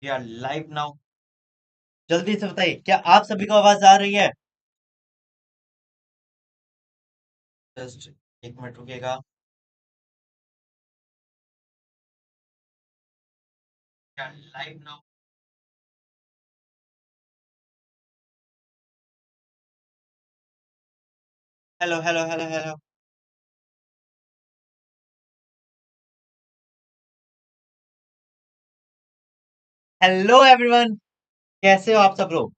We are live now. जल्दी से बताइए, क्या आप सभी को आवाज आ रही है? जस्ट एक मिनट रुकिएगा। Live now. Hello hello hello hello. Hello everyone. कैसे हो आप सब लोग?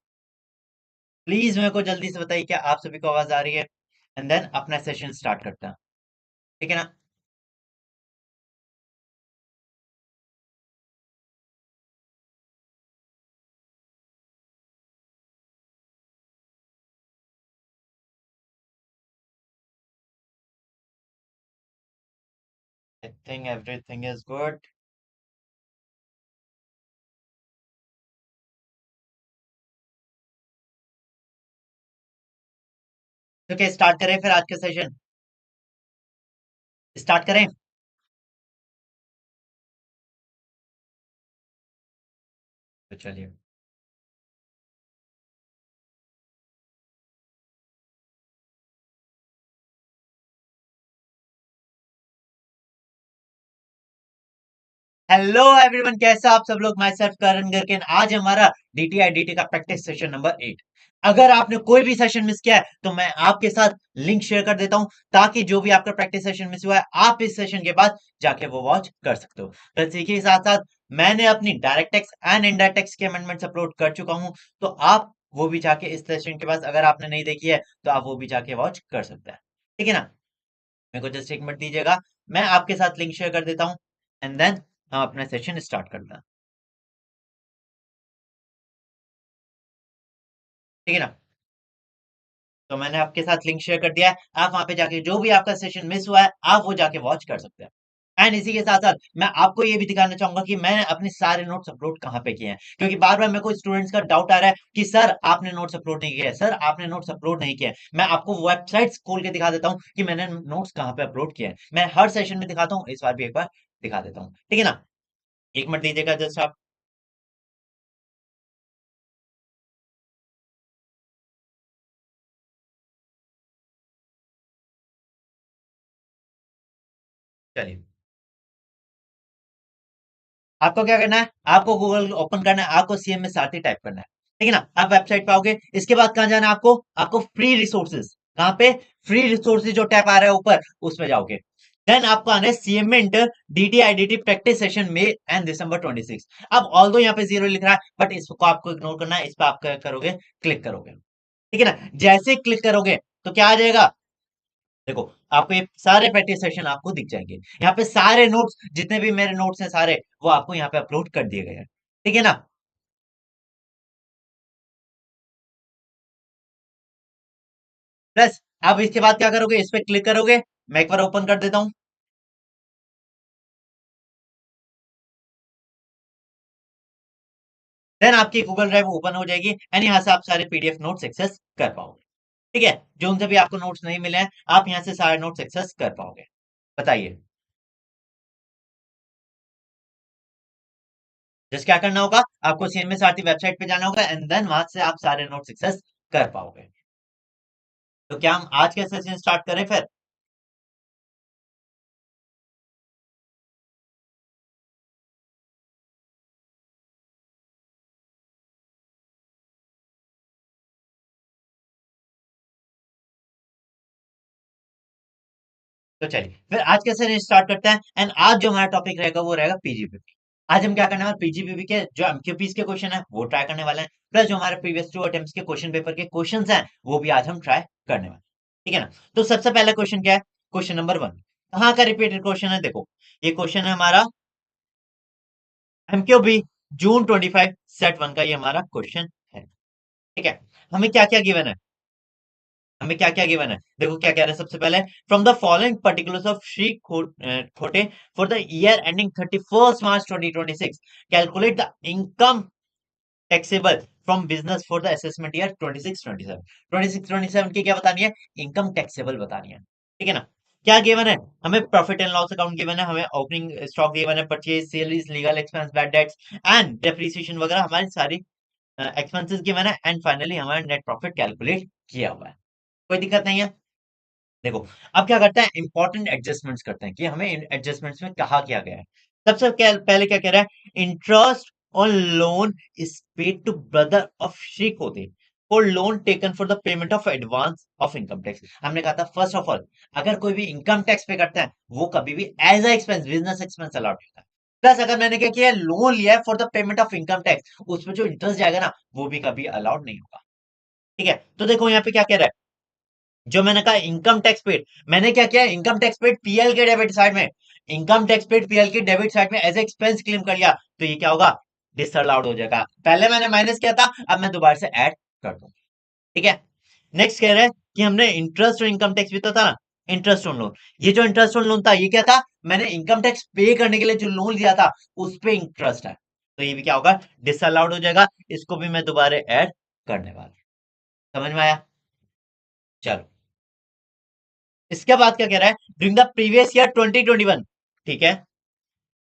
प्लीज मेरे को जल्दी से बताइए, क्या आप सभी को आवाज आ रही है? एंड देन अपना सेशन स्टार्ट करते हैं। ठीक है ना? I think everything is good. तो क्या स्टार्ट करें फिर आज का सेशन? स्टार्ट करें? तो चलिए। हेलो एवरीवन, कैसे आप सब लोग? माई सेल्फ करण करके आज हमारा डीटीआईडीटी का प्रैक्टिस सेशन नंबर 8। अगर आपने कोई भी सेशन मिस किया है तो मैं आपके साथ लिंक शेयर कर देता हूं, ताकि जो भी आपका प्रैक्टिस सेशन मिस हुआ है आप इस सेशन के बाद जाके वो वॉच कर सकते हो। बस इसी के साथ साथ मैंने अपनी direct tax and indirect tax के अमेंडमेंट्स अपलोड कर चुका हूं, तो आप वो भी जाके इस सेशन के बाद, अगर आपने नहीं देखी है तो आप वो भी जाके वॉच कर सकते हैं। ठीक है ना? मेरे को जस्ट एक मिनट दीजिएगा, मैं आपके साथ लिंक शेयर कर देता हूँ, एंड देन हम अपना सेशन स्टार्ट करते हैं। ठीक है ना? तो मैंने आपके साथ लिंक शेयर कर दिया है, आप वहां पे जाके जो भी आपका सेशन मिस हुआ है आप वो जाके वॉच कर सकते हैं। एंड इसी के साथ साथ मैं आपको ये भी दिखाना चाहूंगा कि मैंने अपने सारे नोट्स अपलोड कहाँ पे किए हैं, क्योंकि बार बार मेरे को स्टूडेंट्स का डाउट आ रहा है कि सर आपने नोट्स अपलोड नहीं किया है, सर आपने नोट्स अपलोड नहीं किया है। मैं आपको वेबसाइट्स खोल के दिखा देता हूँ कि मैंने नोट्स कहाँ पे अपलोड किए हैं। मैं हर सेशन में दिखाता हूँ, इस बार भी एक बार दिखा देता हूँ। ठीक है ना? एक मिनट दीजिएगा जस्ट आप। चलिए, आपको क्या करना है? आपको गूगल ओपन करना है, आपको सीएम में सारथी टाइप करना है। ठीक है ना? आप वेबसाइट पे आओगे, इसके बाद कहां जाना है आपको? आपको फ्री रिसोर्सेज, कहां पे? फ्री रिसोर्सेज जो टैब आ रहा है ऊपर, उसमें जाओगे। देन आपको आना है सीएमएंट डीटीआईडीटी प्रैक्टिस सेशन में एंड दिसंबर 26। अब ऑल दो यहाँ पे जीरो लिख रहा है, बट इसको आपको इग्नोर करना है। इस पर आप क्या करोगे? क्लिक करोगे। ठीक है ना? जैसे क्लिक करोगे तो क्या आ जाएगा? देखो, आपको ये सारे प्रैक्टिस सेशन आपको दिख जाएंगे। यहाँ पे सारे नोट्स, जितने भी मेरे नोट्स हैं सारे, वो आपको यहाँ पे अपलोड कर दिए गए हैं। ठीक है ना? प्लस आप इसके बाद क्या करोगे? इस पे क्लिक करोगे। मैं एक बार ओपन कर देता हूँ। देन आपकी गूगल ड्राइव ओपन हो जाएगी, एंड यहाँ से आप सारे पीडीएफ नोट्स एक्सेस कर पाओगे। ठीक है? जो उनसे भी आपको नोट्स नहीं मिले हैं, आप यहाँ से सारे नोट्स एक्सेस कर पाओगे। बताइए। जस्ट क्या करना होगा? आपको सीएमएस आरती वेबसाइट पे जाना होगा, एंड देन वहां से आप सारे नोट्स एक्सेस कर पाओगे। तो क्या हम आज के सेशन स्टार्ट करें फिर? तो चलिए फिर आज के सेशन स्टार्ट करते हैं, एंड आज जो हमारा टॉपिक रहेगा वो रहेगा पीजीपीपी। आज हम क्या करने वाले? पीजीपीपी के जो एमक्यूपीस के क्वेश्चन है वो ट्राई करने वाले हैं, प्लस जो हमारे प्रीवियस टू अटेम्प्ट्स के क्वेश्चन पेपर के क्वेश्चंस हैं वो भी आज हम ट्राई करने वाले हैं। ठीक है ना? तो सबसे पहला क्वेश्चन क्या है? क्वेश्चन नंबर 1 कहाँ का रिपीटेड क्वेश्चन है? देखो, ये क्वेश्चन है हमारा एमक्यूबी जून 25 सेट 1 का, ये हमारा क्वेश्चन है। ठीक है? हमें क्या क्या गिवन है? हमें क्या क्या गिवन है? देखो क्या कह रहे हैं सबसे पहले। From the following particulars of Shri Khote for the year ending 31 March 2026, calculate the income taxable from business for the assessment year 26-27। 26-27 की क्या बतानी है? इनकम टैक्सेबल बतानी है। ठीक है ना? क्या गिवन है? हमें profit and loss account given है, हमें ओपनिंग स्टॉक गिवन है, purchase, sales, legal expense, bad debts and depreciation वगैरह हमारी सारी एक्सपेंसेस गिवन है, एंड फाइनली हमारा नेट प्रॉफिट कैलकुलेट किया हुआ है। कोई दिक्कत नहीं है। देखो, अब क्या करते हैं, इंपॉर्टेंट एडजस्टमेंट्स करते हैं कि हमें इन एडजस्टमेंट्स में कहा क्या गया है। सबसे पहले क्या कह रहा है, interest on loan is paid to brother of Shri Kote for loan taken for the payment of advance of income tax. हमने कहा था फर्स्ट ऑफ ऑल, अगर कोई भी इनकम टैक्स पे करता है वो कभी भी as a expense, business expense allowed होता है। प्लस अगर मैंने क्या किया, लोन लिया है for the payment of income tax, उसमें जो इंटरेस्ट जाएगा ना वो भी कभी अलाउड नहीं होगा। ठीक है, तो देखो यहाँ पे क्या कह रहा है, जो मैंने कहा इनकम टैक्स पेड, मैंने क्या किया, इनकम टैक्स पेड पीएल के डेबिट साइड में, इनकम टैक्स पेड पीएल के डेबिट साइड में एज एक्सपेंस क्लेम कर लिया, तो ये क्या होगा, डिसअलाउड हो जाएगा। पहले मैंने माइनस किया था, अब मैं दोबारा से ऐड कर दूं। ठीक है, नेक्स्ट कह रहे हैं कि हमने इंटरेस्ट और इनकम टैक्स भी तो था ना, इंटरेस्ट ऑन लोन, ये जो इंटरेस्ट ऑन लोन था ये क्या था, मैंने इनकम टैक्स पे करने के लिए जो लोन लिया था उस पे इंटरेस्ट है, तो ये भी क्या होगा, डिसअलाउड हो जाएगा। इसको भी मैं दोबारा ऐड करने वाला हूं। समझ में आया? चलो, इसके बाद क्या कह रहा है, ड्यूरिंग द प्रीवियस ईयर 2021, ठीक है,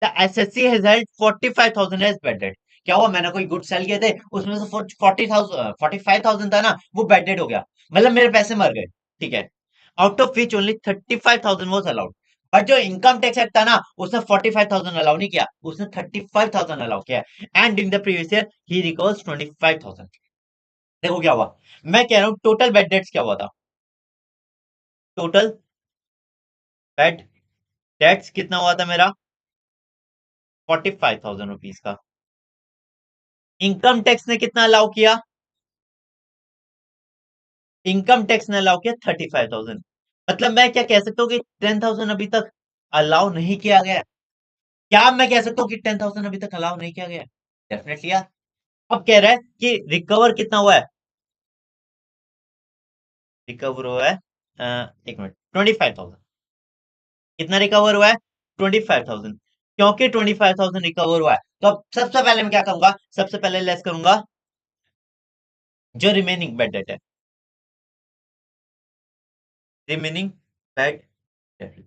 the SSC has held 45,000 as bad debt. क्या हुआ, मैंने कोई गुड सेल किए थे, उसमें से 45,000 था ना, वो बेड डेट हो गया, मतलब मेरे पैसे मर गए। ठीक है, out of which only 35,000 was allowed. But जो इनकम टैक्स एक्ट था ना, उसने 45,000 अलाउ नहीं किया, उसने 35,000 अलाउ किया, and during the previous year he records 25,000। देखो क्या हुआ, मैं कह रहा हूं टोटल बेड डेट्स क्या हुआ था, टोटल बेड डेट्स कितना हुआ था मेरा, 45,000 रुपीज का। इनकम टैक्स ने कितना अलाउ किया, इनकम टैक्स ने अलाउ किया 35,000। मतलब मैं क्या कह सकता हूँ कि 10,000 अभी तक अलाउ नहीं किया गया है। क्या मैं कह सकता हूँ कि 10,000 अभी तक अलाउ नहीं किया गया है? डेफिनेटली यार। अब कह रहा है कि रिकवर कितना हुआ है, रिकवर हुआ है, एक मिनट, 25,000। कितना रिकवर हुआ है, 25,000। क्योंकि 25,000 रिकवर हुआ है, तो अब सबसे पहले मैं क्या करूंगा, सबसे पहले लेस करूंगा जो रिमेनिंग बेड डेट है, रिमेनिंग बेड डेट।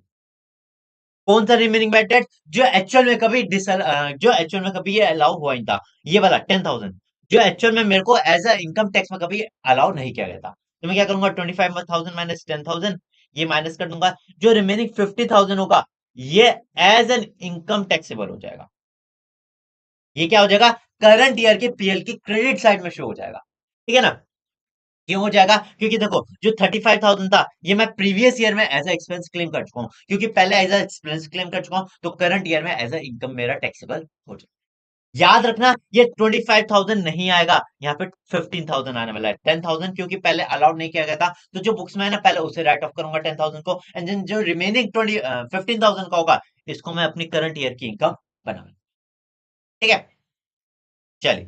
कौन सा रिमेनिंग बैड डेट, जो एक्चुअल में कभी जो एक्चुअल में कभी ये अलाउ हुआ नहीं था, ये वाला 10,000, जो एक्चुअल में मेरे को एज अ इनकम टैक्स में कभी अलाउ नहीं किया गया था। तो मैं क्या करूंगा, 25,000 माइनस 10,000, ये माइनस कर दूंगा, जो रिमेनिंग 50,000 होगा ये एज एन इनकम टैक्सेबल हो जाएगा। ये क्या हो जाएगा, करंट ईयर के पीएल की क्रेडिट साइड में शो हो जाएगा। ठीक है ना? क्यों हो जाएगा, क्योंकि देखो जो 35,000 था ये मैं प्रीवियस ईयर में एज अ एक्सपेंस क्लेम कर चुका हूँ, क्योंकि पहले एज अ एक्सपेंस क्लेम कर चुका हूँ, तो करंट ईयर में एज अ इनकम मेरा टैक्सेबल हो जाएगा। याद रखना, ये 25,000 नहीं आएगा, यहाँ पे 15,000 आने वाला है, 10,000 क्योंकि पहले अलाउड नहीं किया गया था, तो जो बुक्स में है ना पहले उसे राइट ऑफ करूंगा 10,000 को, एंड देन जो रिमेनिंग 15,000 का होगा इसको मैं अपनी करंट ईयर की इनकम बनाऊंगा। ठीक है, चलिए,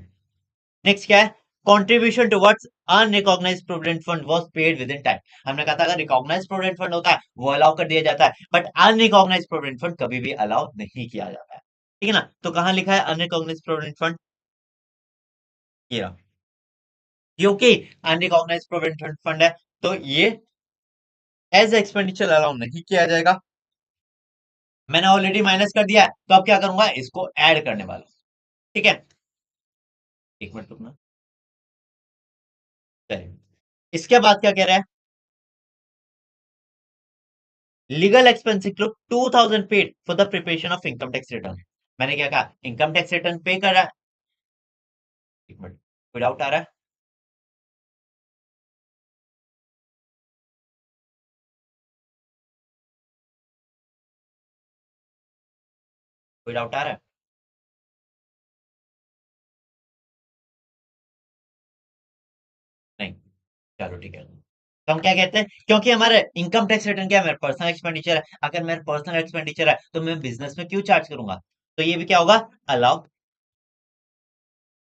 नेक्स्ट क्या है, contribution towards unrecognised provident fund was paid with in time. हमने कहा था अगर रिकॉग्नाइज्ड प्रोविडेंट फंड होता है वो अलाउ कर दिया जाता है, बट अनरिकॉग्नाइज्ड प्रोविडेंट फंड कभी भी अलाउ नहीं किया जाता है। ठीक है ना? तो कहां लिखा है अनरिकॉग्नाइज्ड प्रोविडेंट फंड, ये रहा। क्योंकि अनरिकॉग्नाइज्ड प्रोविडेंट फंड है तो ये एज एक्सपेंडिचर अलाउ नहीं किया जाएगा। मैंने ऑलरेडी माइनस कर दिया है, तो अब क्या करूंगा, इसको ऐड करने वाला हूं। ठीक है, एक मिनट रुकना। चलिए, इसके बाद क्या कह रहा है, legal expense include 2,000 paid for the preparation of income tax return. मैंने क्या कहा, इनकम टैक्स रिटर्न पे कर रहा है। एक मिनट, कोई डाउट आ रहा है? कोई डाउट आ रहा है? नहीं, चलो ठीक है। तो हम क्या कहते हैं, क्योंकि हमारे इनकम टैक्स रिटर्न क्या है, मेरा पर्सनल एक्सपेंडिचर है, अगर मेरा पर्सनल एक्सपेंडिचर है तो मैं बिजनेस में क्यों चार्ज करूंगा, तो ये भी क्या होगा, अलाउ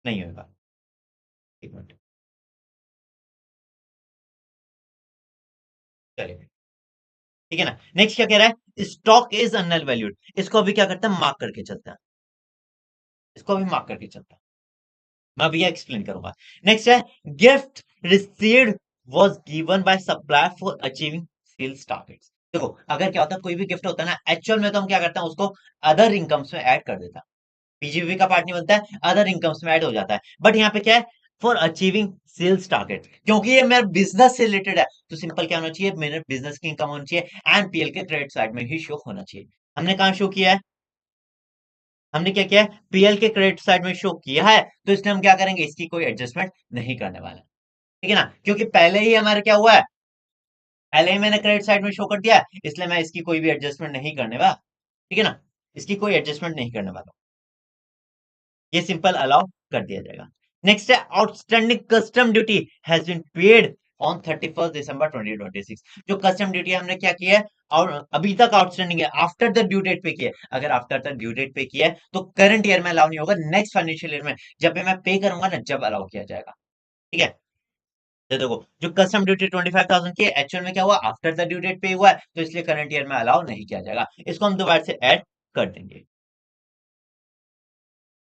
नहीं होगा। एक मिनट, चलिए, ठीक है ना? नेक्स्ट क्या कह रहा है, स्टॉक इज अनल वैल्यूड, इसको अभी क्या करते हैं, मार्क करके चलते हैं, इसको अभी मार्क करके चलते हैं, मैं अभी एक्सप्लेन करूंगा। नेक्स्ट है, gift received was given by supplier for achieving sales targets. देखो अगर क्या होता है, कोई भी गिफ्ट होता है ना, एक्चुअल में तो हम क्या करते हैं, उसको अदर इनकम्स में ऐड कर देता है। पीजीबी का पार्ट नहीं बनता है, अदर इनकम्स में ऐड हो जाता है। बट यहाँ पे क्या है, फॉर अचीविंग सेल्स टारगेट, क्योंकि ये मेरा बिजनेस से रिलेटेड है, तो सिंपल क्या होना चाहिए, मेरे बिजनेस की इनकम होनी चाहिए एंड पीएल के क्रेडिट साइड में ही शो होना चाहिए। हमने कहा शो किया है, हमने क्या किया है, पीएल के क्रेडिट साइड में शो किया है, तो इसलिए हम क्या करेंगे, इसकी कोई एडजस्टमेंट नहीं करने वाले, ठीक है ना, क्योंकि पहले ही हमारे क्या हुआ है, पहले ही मैंने क्रेडिट साइड में शो कर दिया है, इसलिए मैं इसकी कोई भी एडजस्टमेंट नहीं करने वाला, ठीक है ना, इसकी कोई एडजस्टमेंट नहीं करने वाला, ये सिंपल अलाउ कर दिया जाएगा। नेक्स्ट है, outstanding custom duty has been paid on 31 December 2026। जो कस्टम ड्यूटी हमने क्या किया है, और अभी तक आउटस्टैंडिंग है, आफ्टर द ड्यू डेट पे किया है, अगर आफ्टर द ड्यू डेट पे किया है तो करंट ईयर में अलाउ नहीं होगा, नेक्स्ट फाइनेंशियल ईयर में जब भी मैं पे करूंगा ना, जब अलाउ किया जाएगा, ठीक है। तो देखो जो कस्टम ड्यूटी 25,000 की है, एक्चुअल में क्या हुआ, आफ्टर द ड्यू डेट पे हुआ है, तो इसलिए करंट ईयर में अलाउ नहीं किया जाएगा, इसको हम दोबारा से ऐड कर देंगे,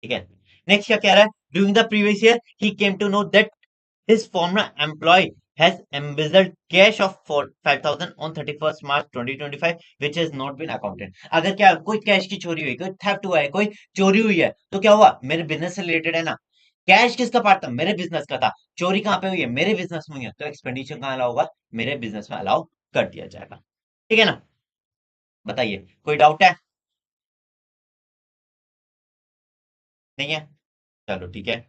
ठीक है। नेक्स्ट क्या कह रहा है, during the previous year he came to know that his former employee has embezzled cash of 5,000 on 31st March 2025 which has not been accounted। अगर क्या कोई कैश की चोरी हुई, कोई थेफ्ट हुआ है, कोई चोरी हुई है, तो क्या हुआ, मेरे बिजनेस से रिलेटेड है ना, कैश किसका पार्ट था, मेरे बिजनेस का था, चोरी कहाँ पे हुई है, मेरे बिजनेस में हुई है, तो एक्सपेंडिचर कहाँ अलाउ होगा, मेरे बिजनेस में अलाउ कर दिया जाएगा, ठीक है ना। बताइए कोई डाउट है, नहीं है, चलो ठीक है।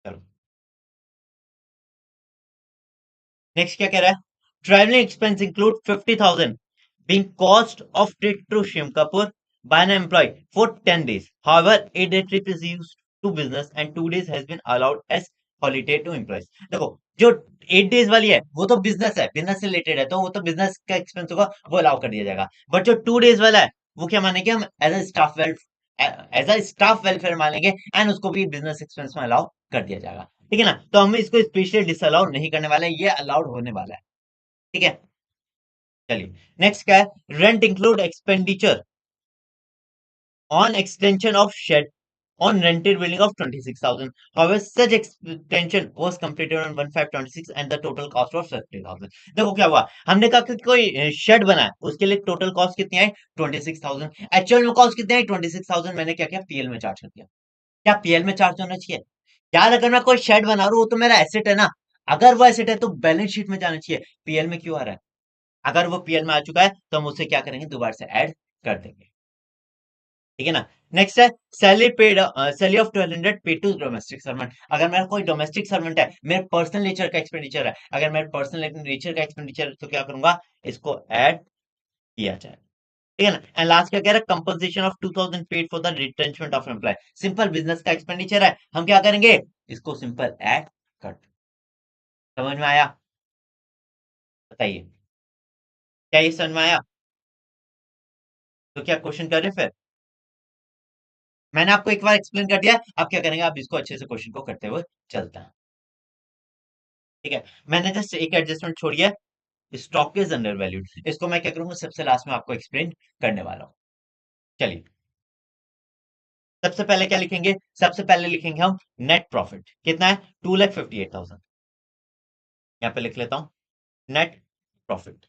चलो नेक्स्ट क्या कह रहा है, travelling expense include 50,000 being cost of trip to Shimkapur by an employee for 10 days. However, a day trip is used to business and 2 days has been allowed as holiday to employees। देखो जो 8 days वाली है वो तो business है, business से related है, तो वो तो बिजनेस का एक्सपेंस होगा, वो अलाउ कर दिया जाएगा। बट जो 2 डेज वाला है वो क्या मानेंगे हम, एज अ स्टाफ वेलफेयर मानेंगे, एंड उसको भी बिजनेस एक्सपेंस में अलाउ कर दिया जाएगा, ठीक है ना। तो हम इसको स्पेशली डिसअलाउ नहीं करने वाले हैं, ये अलाउड होने वाला है, ठीक है। चलिए नेक्स्ट क्या है, rent include expenditure on extension of shed on rented building of 26,000। However, such extension was completed on 1/5/26 and the total cost was 50,000। देखो क्या हुआ, हमने कहा कि कोई शेड बना है, उसके लिए टोटल कॉस्ट कितनी आई, 26,000, एक्चुअल में कॉस्ट कितनी आई 26,000, मैंने क्या किया, पीएल में चार्ज कर दिया। क्या पीएल में चार्ज होना चाहिए, यार अगर मैं कोई शेड बना रहा हूँ वो तो मेरा एसेट है ना, अगर वो एसेट है तो बैलेंस शीट में जाना चाहिए, पीएल में क्यों आ रहा है, अगर वो पीएल में आ चुका है तो हम उसे क्या करेंगे, दोबारा से ऐड कर देंगे, ठीक है ना। नेक्स्ट है, salary paid, salary of 1200 paid to domestic servant. अगर मेरा कोई डोमेस्टिक सर्वेंट है, मेरे पर्सनल नेचर का एक्सपेंडिचर है, अगर मेरे पर्सनल नेचर का एक्सपेंडिचर है, तो क्या करूंगा, इसको ऐड किया जाए, ठीक है ना। एंड लास्ट क्या कह रहा है, compensation of 2,000 paid for the retrenchment of employee. Simple business का एक्सपेंडिचर है, हम क्या करेंगे, इसको सिंपल ऐड कर। समझ में आया, बताइए, क्या ये समझ में आया, तो क्या क्वेश्चन कर रहे हैं फिर, मैंने आपको एक बार एक्सप्लेन कर दिया, आप क्या करेंगे, आप इसको अच्छे से क्वेश्चन को करते हुए चलते हैं, ठीक है। मैंने जस्ट एक एडजस्टमेंट छोड़ी है, स्टॉक इज अंडर वैल्यूड, इसको मैं क्या करूंगा, सबसे लास्ट में आपको एक्सप्लेन करने वाला हूं। चलिए सबसे पहले क्या लिखेंगे, सबसे पहले लिखेंगे हम नेट प्रॉफिट, कितना है, 2,58,000, यहाँ पे लिख लेता हूं, नेट प्रॉफिट,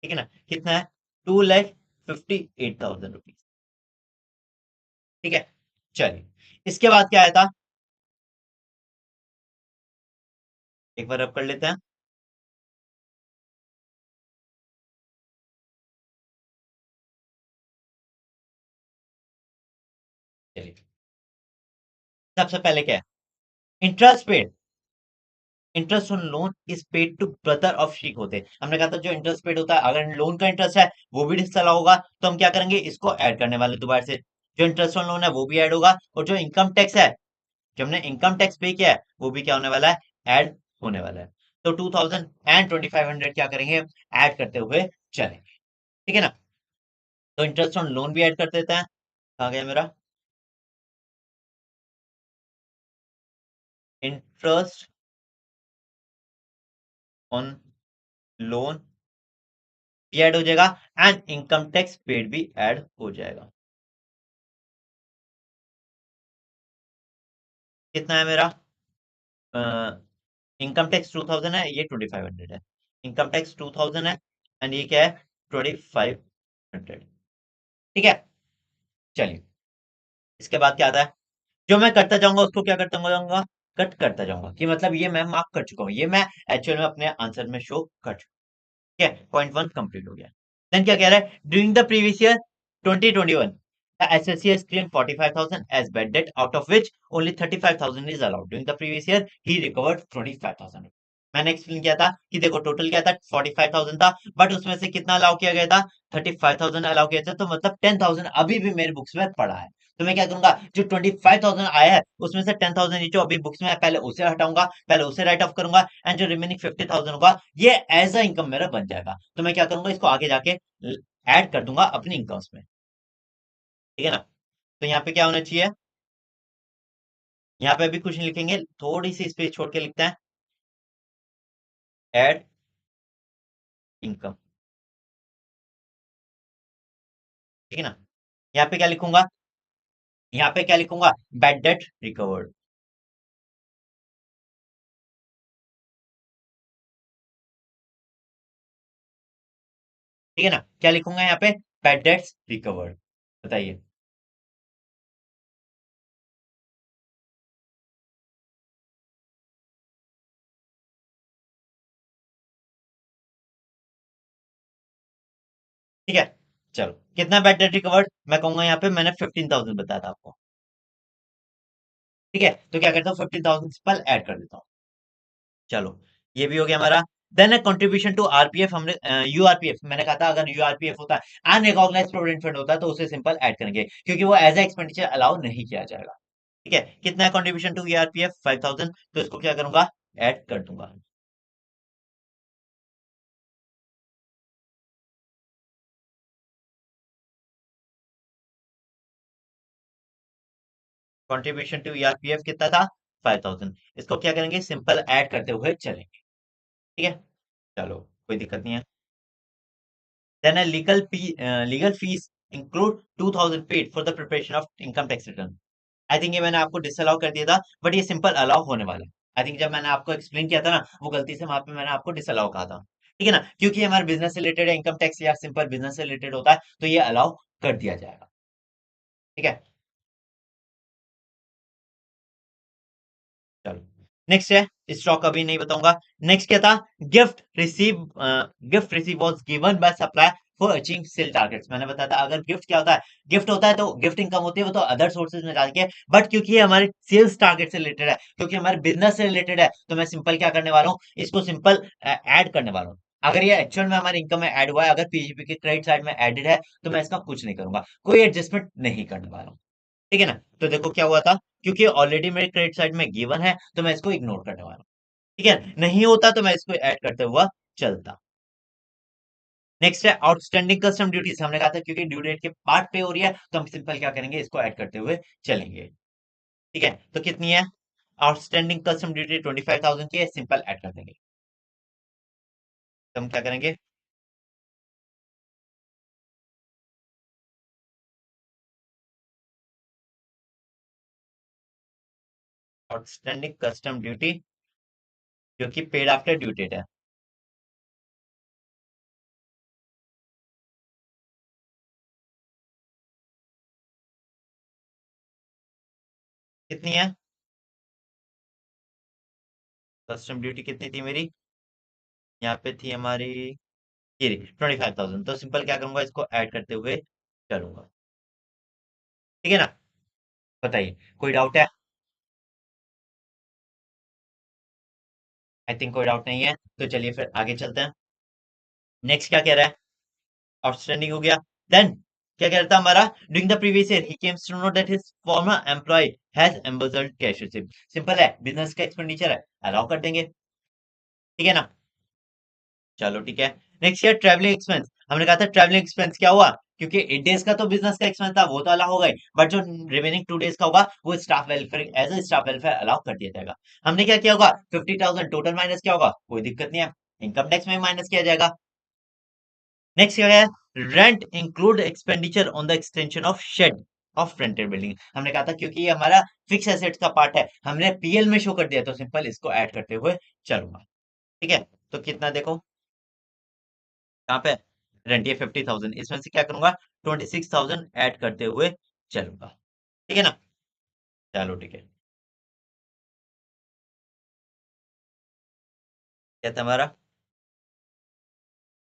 ठीक है ना, कितना है, 2,58,000 रुपीज, ठीक है। चलिए इसके बाद क्या आया था, एक बार अब कर लेते हैं। चलिए सबसे पहले क्या है, interest paid, interest on loan is paid to brother of शीख होते हैं। हमने कहा था जो इंटरेस्ट पेड होता है, अगर लोन का इंटरेस्ट है वो भी डिसअलाउ होगा, तो हम क्या करेंगे, इसको ऐड करने वाले दोबारा से, जो इंटरेस्ट ऑन लोन है वो भी ऐड होगा, और जो इनकम टैक्स है, जो हमने इनकम टैक्स पे किया है वो भी क्या होने वाला है, ऐड होने वाला है। तो 2,000 एंड 2,500 क्या करेंगे, ऐड करते हुए चलेंगे, ठीक है ना। तो इंटरेस्ट ऑन लोन भी ऐड कर देते हैं, कहाँ गया मेरा, इंटरेस्ट ऑन लोन भी ऐड हो जाएगा, एंड इनकम टैक्स पेड भी ऐड हो जाएगा, कितना है मेरा? इनकम टैक्स 2000 है, ये 2500 है। इनकम टैक्स 2000 है एंड ये क्या है? 2500। ठीक है, चलिए। इसके बाद क्या आता है? जो मैं करता जाऊंगा उसको क्या करता जाऊंगा? कट करता जाऊंगा, कि मतलब ये मैं मार्क कर चुका हूँ, ये मैं एक्चुअल में अपने आंसर में शो कर चुका हूँ। ठीक है, पॉइंट वन कंप्लीट हो गया। देन क्या कह रहा है? During the previous year 2021 the SSC has claimed 45,000 as bad debt, out of which only 35,000 is allowed. During the previous year, he recovered 25,000। मैंने एक्सप्लेन किया था कि देखो टोटल क्या था? 45,000 था, बट उसमें से कितना अलाउ किया गया था? 35,000 अलाउ किया था, तो मतलब 10,000 अभी भी मेरे बुक्स में पड़ा है। तो मैं क्या करूंगा? जो 25,000 आया है उसमें से 10,000 जो अभी बुक्स में है, पहले उसे हटाऊंगा, पहले उसे राइट ऑफ करूंगा, एंड जो रिमेनिंग 50,000 होगा ये एज अ इनकम मेरा बन जाएगा। तो मैं क्या करूंगा? इसको आगे जाके ऐड कर दूंगा अपनी इनकम्स में। ठीक है ना? तो यहाँ पे क्या होना चाहिए? यहाँ पे भी कुछ नहीं लिखेंगे, थोड़ी सी स्पेस छोड़ के लिखते हैं, ऐड इनकम। ठीक है ना? यहाँ पे क्या लिखूंगा? यहाँ पे क्या लिखूंगा? Bad debt recovered. ठीक है ना? क्या लिखूंगा यहाँ पे? Bad debts recovered. बताइए। ठीक है, चलो। कितना बैड डेट रिकवर्ड? मैं कहूंगा यहाँ पे मैंने 15,000 बताया था आपको। ठीक है, तो क्या करता हूँ? 15,000 सिंपल ऐड कर देता हूँ। चलो, ये भी हो गया हमारा। देन कंट्रीब्यूशन टू आरपीएफ, हमने यूआरपीएफ, मैंने कहा था अगर यूआरपीएफ होता है, अनरिकॉग्नाइज्ड प्रोविडेंट फंड होता है, तो उसे सिंपल ऐड करेंगे, क्योंकि वो एज ए एक्सपेंडिचर अलाउ नहीं किया जाएगा। ठीक है, कितना है कंट्रीब्यूशन टू यूआरपीएफ? 5,000। तो इसको क्या करूंगा? ऐड कर दूंगा। कंट्रीब्यूशन टू यूआरपीएफ कितना था? 5,000। इसको क्या करेंगे? सिंपल ऐड करते हुए चलेंगे। ठीक है, चलो, कोई दिक्कत नहीं है। Then a legal fees include 2,000 paid for the preparation of income tax return। I think ये मैंने आपको डिसअलाउ कर दिया था, बट ये सिंपल अलाउ होने वाला है। आई थिंक जब मैंने आपको एक्सप्लेन किया था ना, वो गलती से वहां पे मैंने आपको डिसअलाउ कहा था। ठीक है ना? क्योंकि हमारे बिजनेस से रिलेटेड है, इनकम टैक्स या सिंपल बिजनेस से रिलेटेड होता है, तो ये अलाउ कर दिया जाएगा। ठीक है, चलो। नेक्स्ट है, स्टॉक अभी नहीं बताऊंगा। नेक्स्ट क्या था? Gift receive gift receive was given by supplier for achieving sale targets. मैंने बताया था अगर गिफ्ट क्या होता है, गिफ्ट होता है तो गिफ्ट इनकम होती है, वो तो अदर सोर्सेज में जाके, बट क्योंकि ये हमारे सेल्स टारगेट से रिलेटेड है, क्योंकि हमारे बिजनेस से रिलेटेड है, तो मैं सिंपल क्या करने वाला हूँ? इसको सिंपल ऐड करने वाला हूँ। अगर ये एक्चुअल में हमारे इनकम में ऐड हुआ है, अगर पीजीपी के क्रेडिट साइड में एडेड है, तो मैं इसका कुछ नहीं करूंगा, कोई एडजस्टमेंट नहीं करने वाला हूँ। ठीक है ना? तो देखो क्या हुआ था, क्योंकि ऑलरेडी मेरे क्रेडिट साइड में गिवन है, तो मैं इसको इग्नोर करने वाला हूँ। ठीक है, नहीं होता तो मैं इसको ऐड करते हुआ चलता। नेक्स्ट है आउटस्टैंडिंग कस्टम ड्यूटीज। हमने कहा था क्योंकि ड्यू डेट के पार्ट पे हो रही है, तो हम सिंपल क्या करेंगे? इसको ऐड करते हुए चलेंगे। ठीक है, तो कितनी है? आउटस्टैंडिंग कस्टम ड्यूटी 25,000 की है, सिंपल ऐड कर देंगे। तो हम क्या करेंगे? आउटस्टैंडिंग कस्टम ड्यूटी जो कि पेड आफ्टर ड्यू डेट है, कितनी है? कस्टम ड्यूटी कितनी थी मेरी? यहाँ पे थी हमारी, ये 25,000। तो सिंपल क्या करूंगा? इसको ऐड करते हुए चलूंगा। ठीक है ना? बताइए, कोई डाउट है? आई थिंक कोई डाउट नहीं है, तो चलिए फिर आगे चलते हैं। नेक्स्ट क्या कह रहा है? आउटस्टैंडिंग हो गया। देन क्या कह रहा था हमारा? During the previous year he came to know that his former employee has embezzled cash receipt. Simple है, बिजनेस का एक्सपेंडिचर है, अलाउ कर देंगे। ठीक है ना? चलो, ठीक है। Next year travelling expense. हमने कहा था ट्रैवलिंग एक्सपेंस क्या हुआ? क्योंकि 8 डेज का तो बिजनेस का एक्सपेंस था, वो तो अलाउ हो गए, बट जो रिमेनिंग 2 डेज का होगा वो staff welfare, as a staff welfare allow कर दिया जाएगा। हमने क्या किया होगा? 50,000 टोटल माइनस क्या होगा? कोई दिक्कत नहीं है, इनकम टैक्स में माइनस किया जाएगा। नेक्स्ट क्या है? Rent include expenditure on the extension of shed. Of rented building हमने कहा था क्योंकि ये हमारा फिक्स एसेट्स का पार्ट है, हमने पीएल में शो कर दिया तो सिंपल इसको ऐड करते हुए चलूंगा। ठीक है, तो कितना देखो यहाँ पे रेंट ये 50,000, इसमें से क्या करूंगा 26,000 ऐड करते हुए चलूंगा। ठीक है ना, चलो ठीक है। क्या था हमारा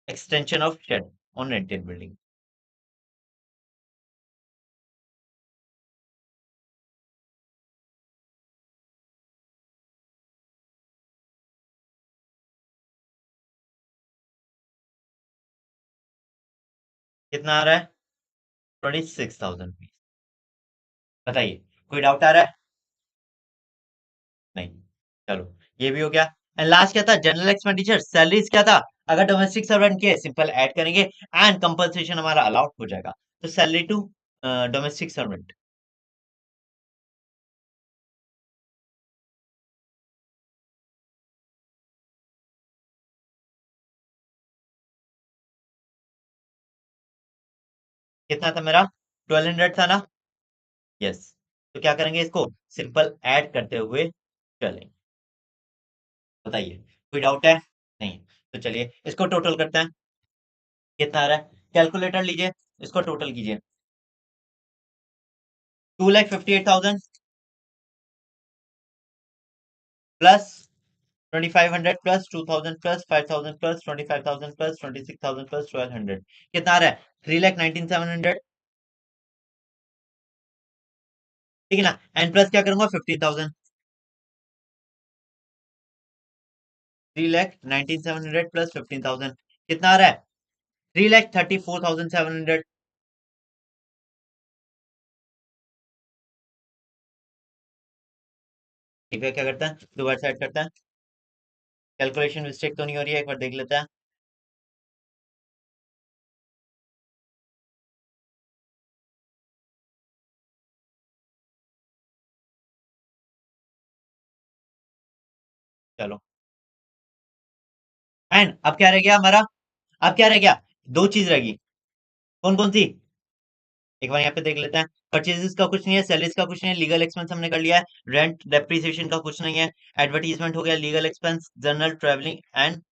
extension of shed on rented building. कितना आ रहा है 26,000। बताइए, कोई डाउट आ रहा है? नहीं, चलो ये भी हो गया। एंड लास्ट क्या था, जनरल एक्सपेंडिचर सैलरीज क्या था, अगर डोमेस्टिक सर्वेंट के सिंपल ऐड करेंगे एंड कंपनसेशन हमारा अलाउड हो जाएगा। तो सैलरी टू डोमेस्टिक सर्वेंट कितना था मेरा 1200 था ना। यस, तो क्या करेंगे इसको सिंपल ऐड करते हुए चलेंगे। बताइए, कोई डाउट है? नहीं, तो चलिए इसको टोटल करते हैं। कितना आ रहा है, कैलकुलेटर लीजिए, इसको टोटल कीजिए। 2,58,000 plus 2,500 plus 2,000 plus 5,000 plus 25,000 plus 26,000 plus 1,200 कितना आ रहा है 3,19,700। ठीक है ना, एंड प्लस क्या करूंगा 15,000। 3,19,700 प्लस 15,000 कितना आ रहा है 3,34,700। ठीक है, क्या करता है दोबारा से ऐड करता है। कैलकुलेशन मिस्टेक तो नहीं हो रही है, एक बार देख लेते हैं। चलो, एंड अब क्या रह गया हमारा, अब क्या रह गया, दो चीज रहेगी। कौन कौन सी, एक बार यहाँ पे देख लेते हैं। परचेजेस का कुछ नहीं है, सैलरीज का कुछ नहीं है, लीगल एक्सपेंस हमने कर लिया है, रेंट डेप्रिसिएशन का कुछ नहीं है, एडवर्टीजमेंट हो गया, legal expense, general travelling and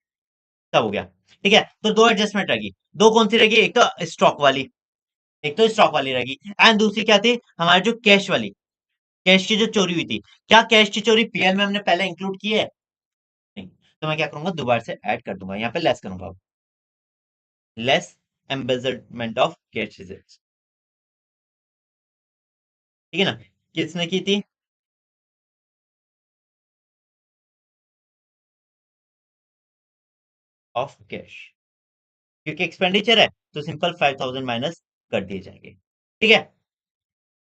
सब हो गया। ठीक है, तो दो एडजस्टमेंट रहेगी। दो कौन सी रहेगी, एक तो स्टॉक वाली, एक तो स्टॉक वाली रहेगी, एंड दूसरी क्या थी हमारी जो कैश वाली, कैश की जो चोरी हुई थी। क्या कैश की चोरी पीएल में हमने पहले इंक्लूड की है? नहीं, तो मैं क्या करूंगा दोबारा से ऐड कर दूंगा, यहाँ पे लेस करूंगा, less embezzlement of cash results. ठीक है ना, किसने की थी, ऑफ कैश, क्योंकि एक्सपेंडिचर है तो सिंपल 5,000 माइनस कर दिए जाएंगे। ठीक है,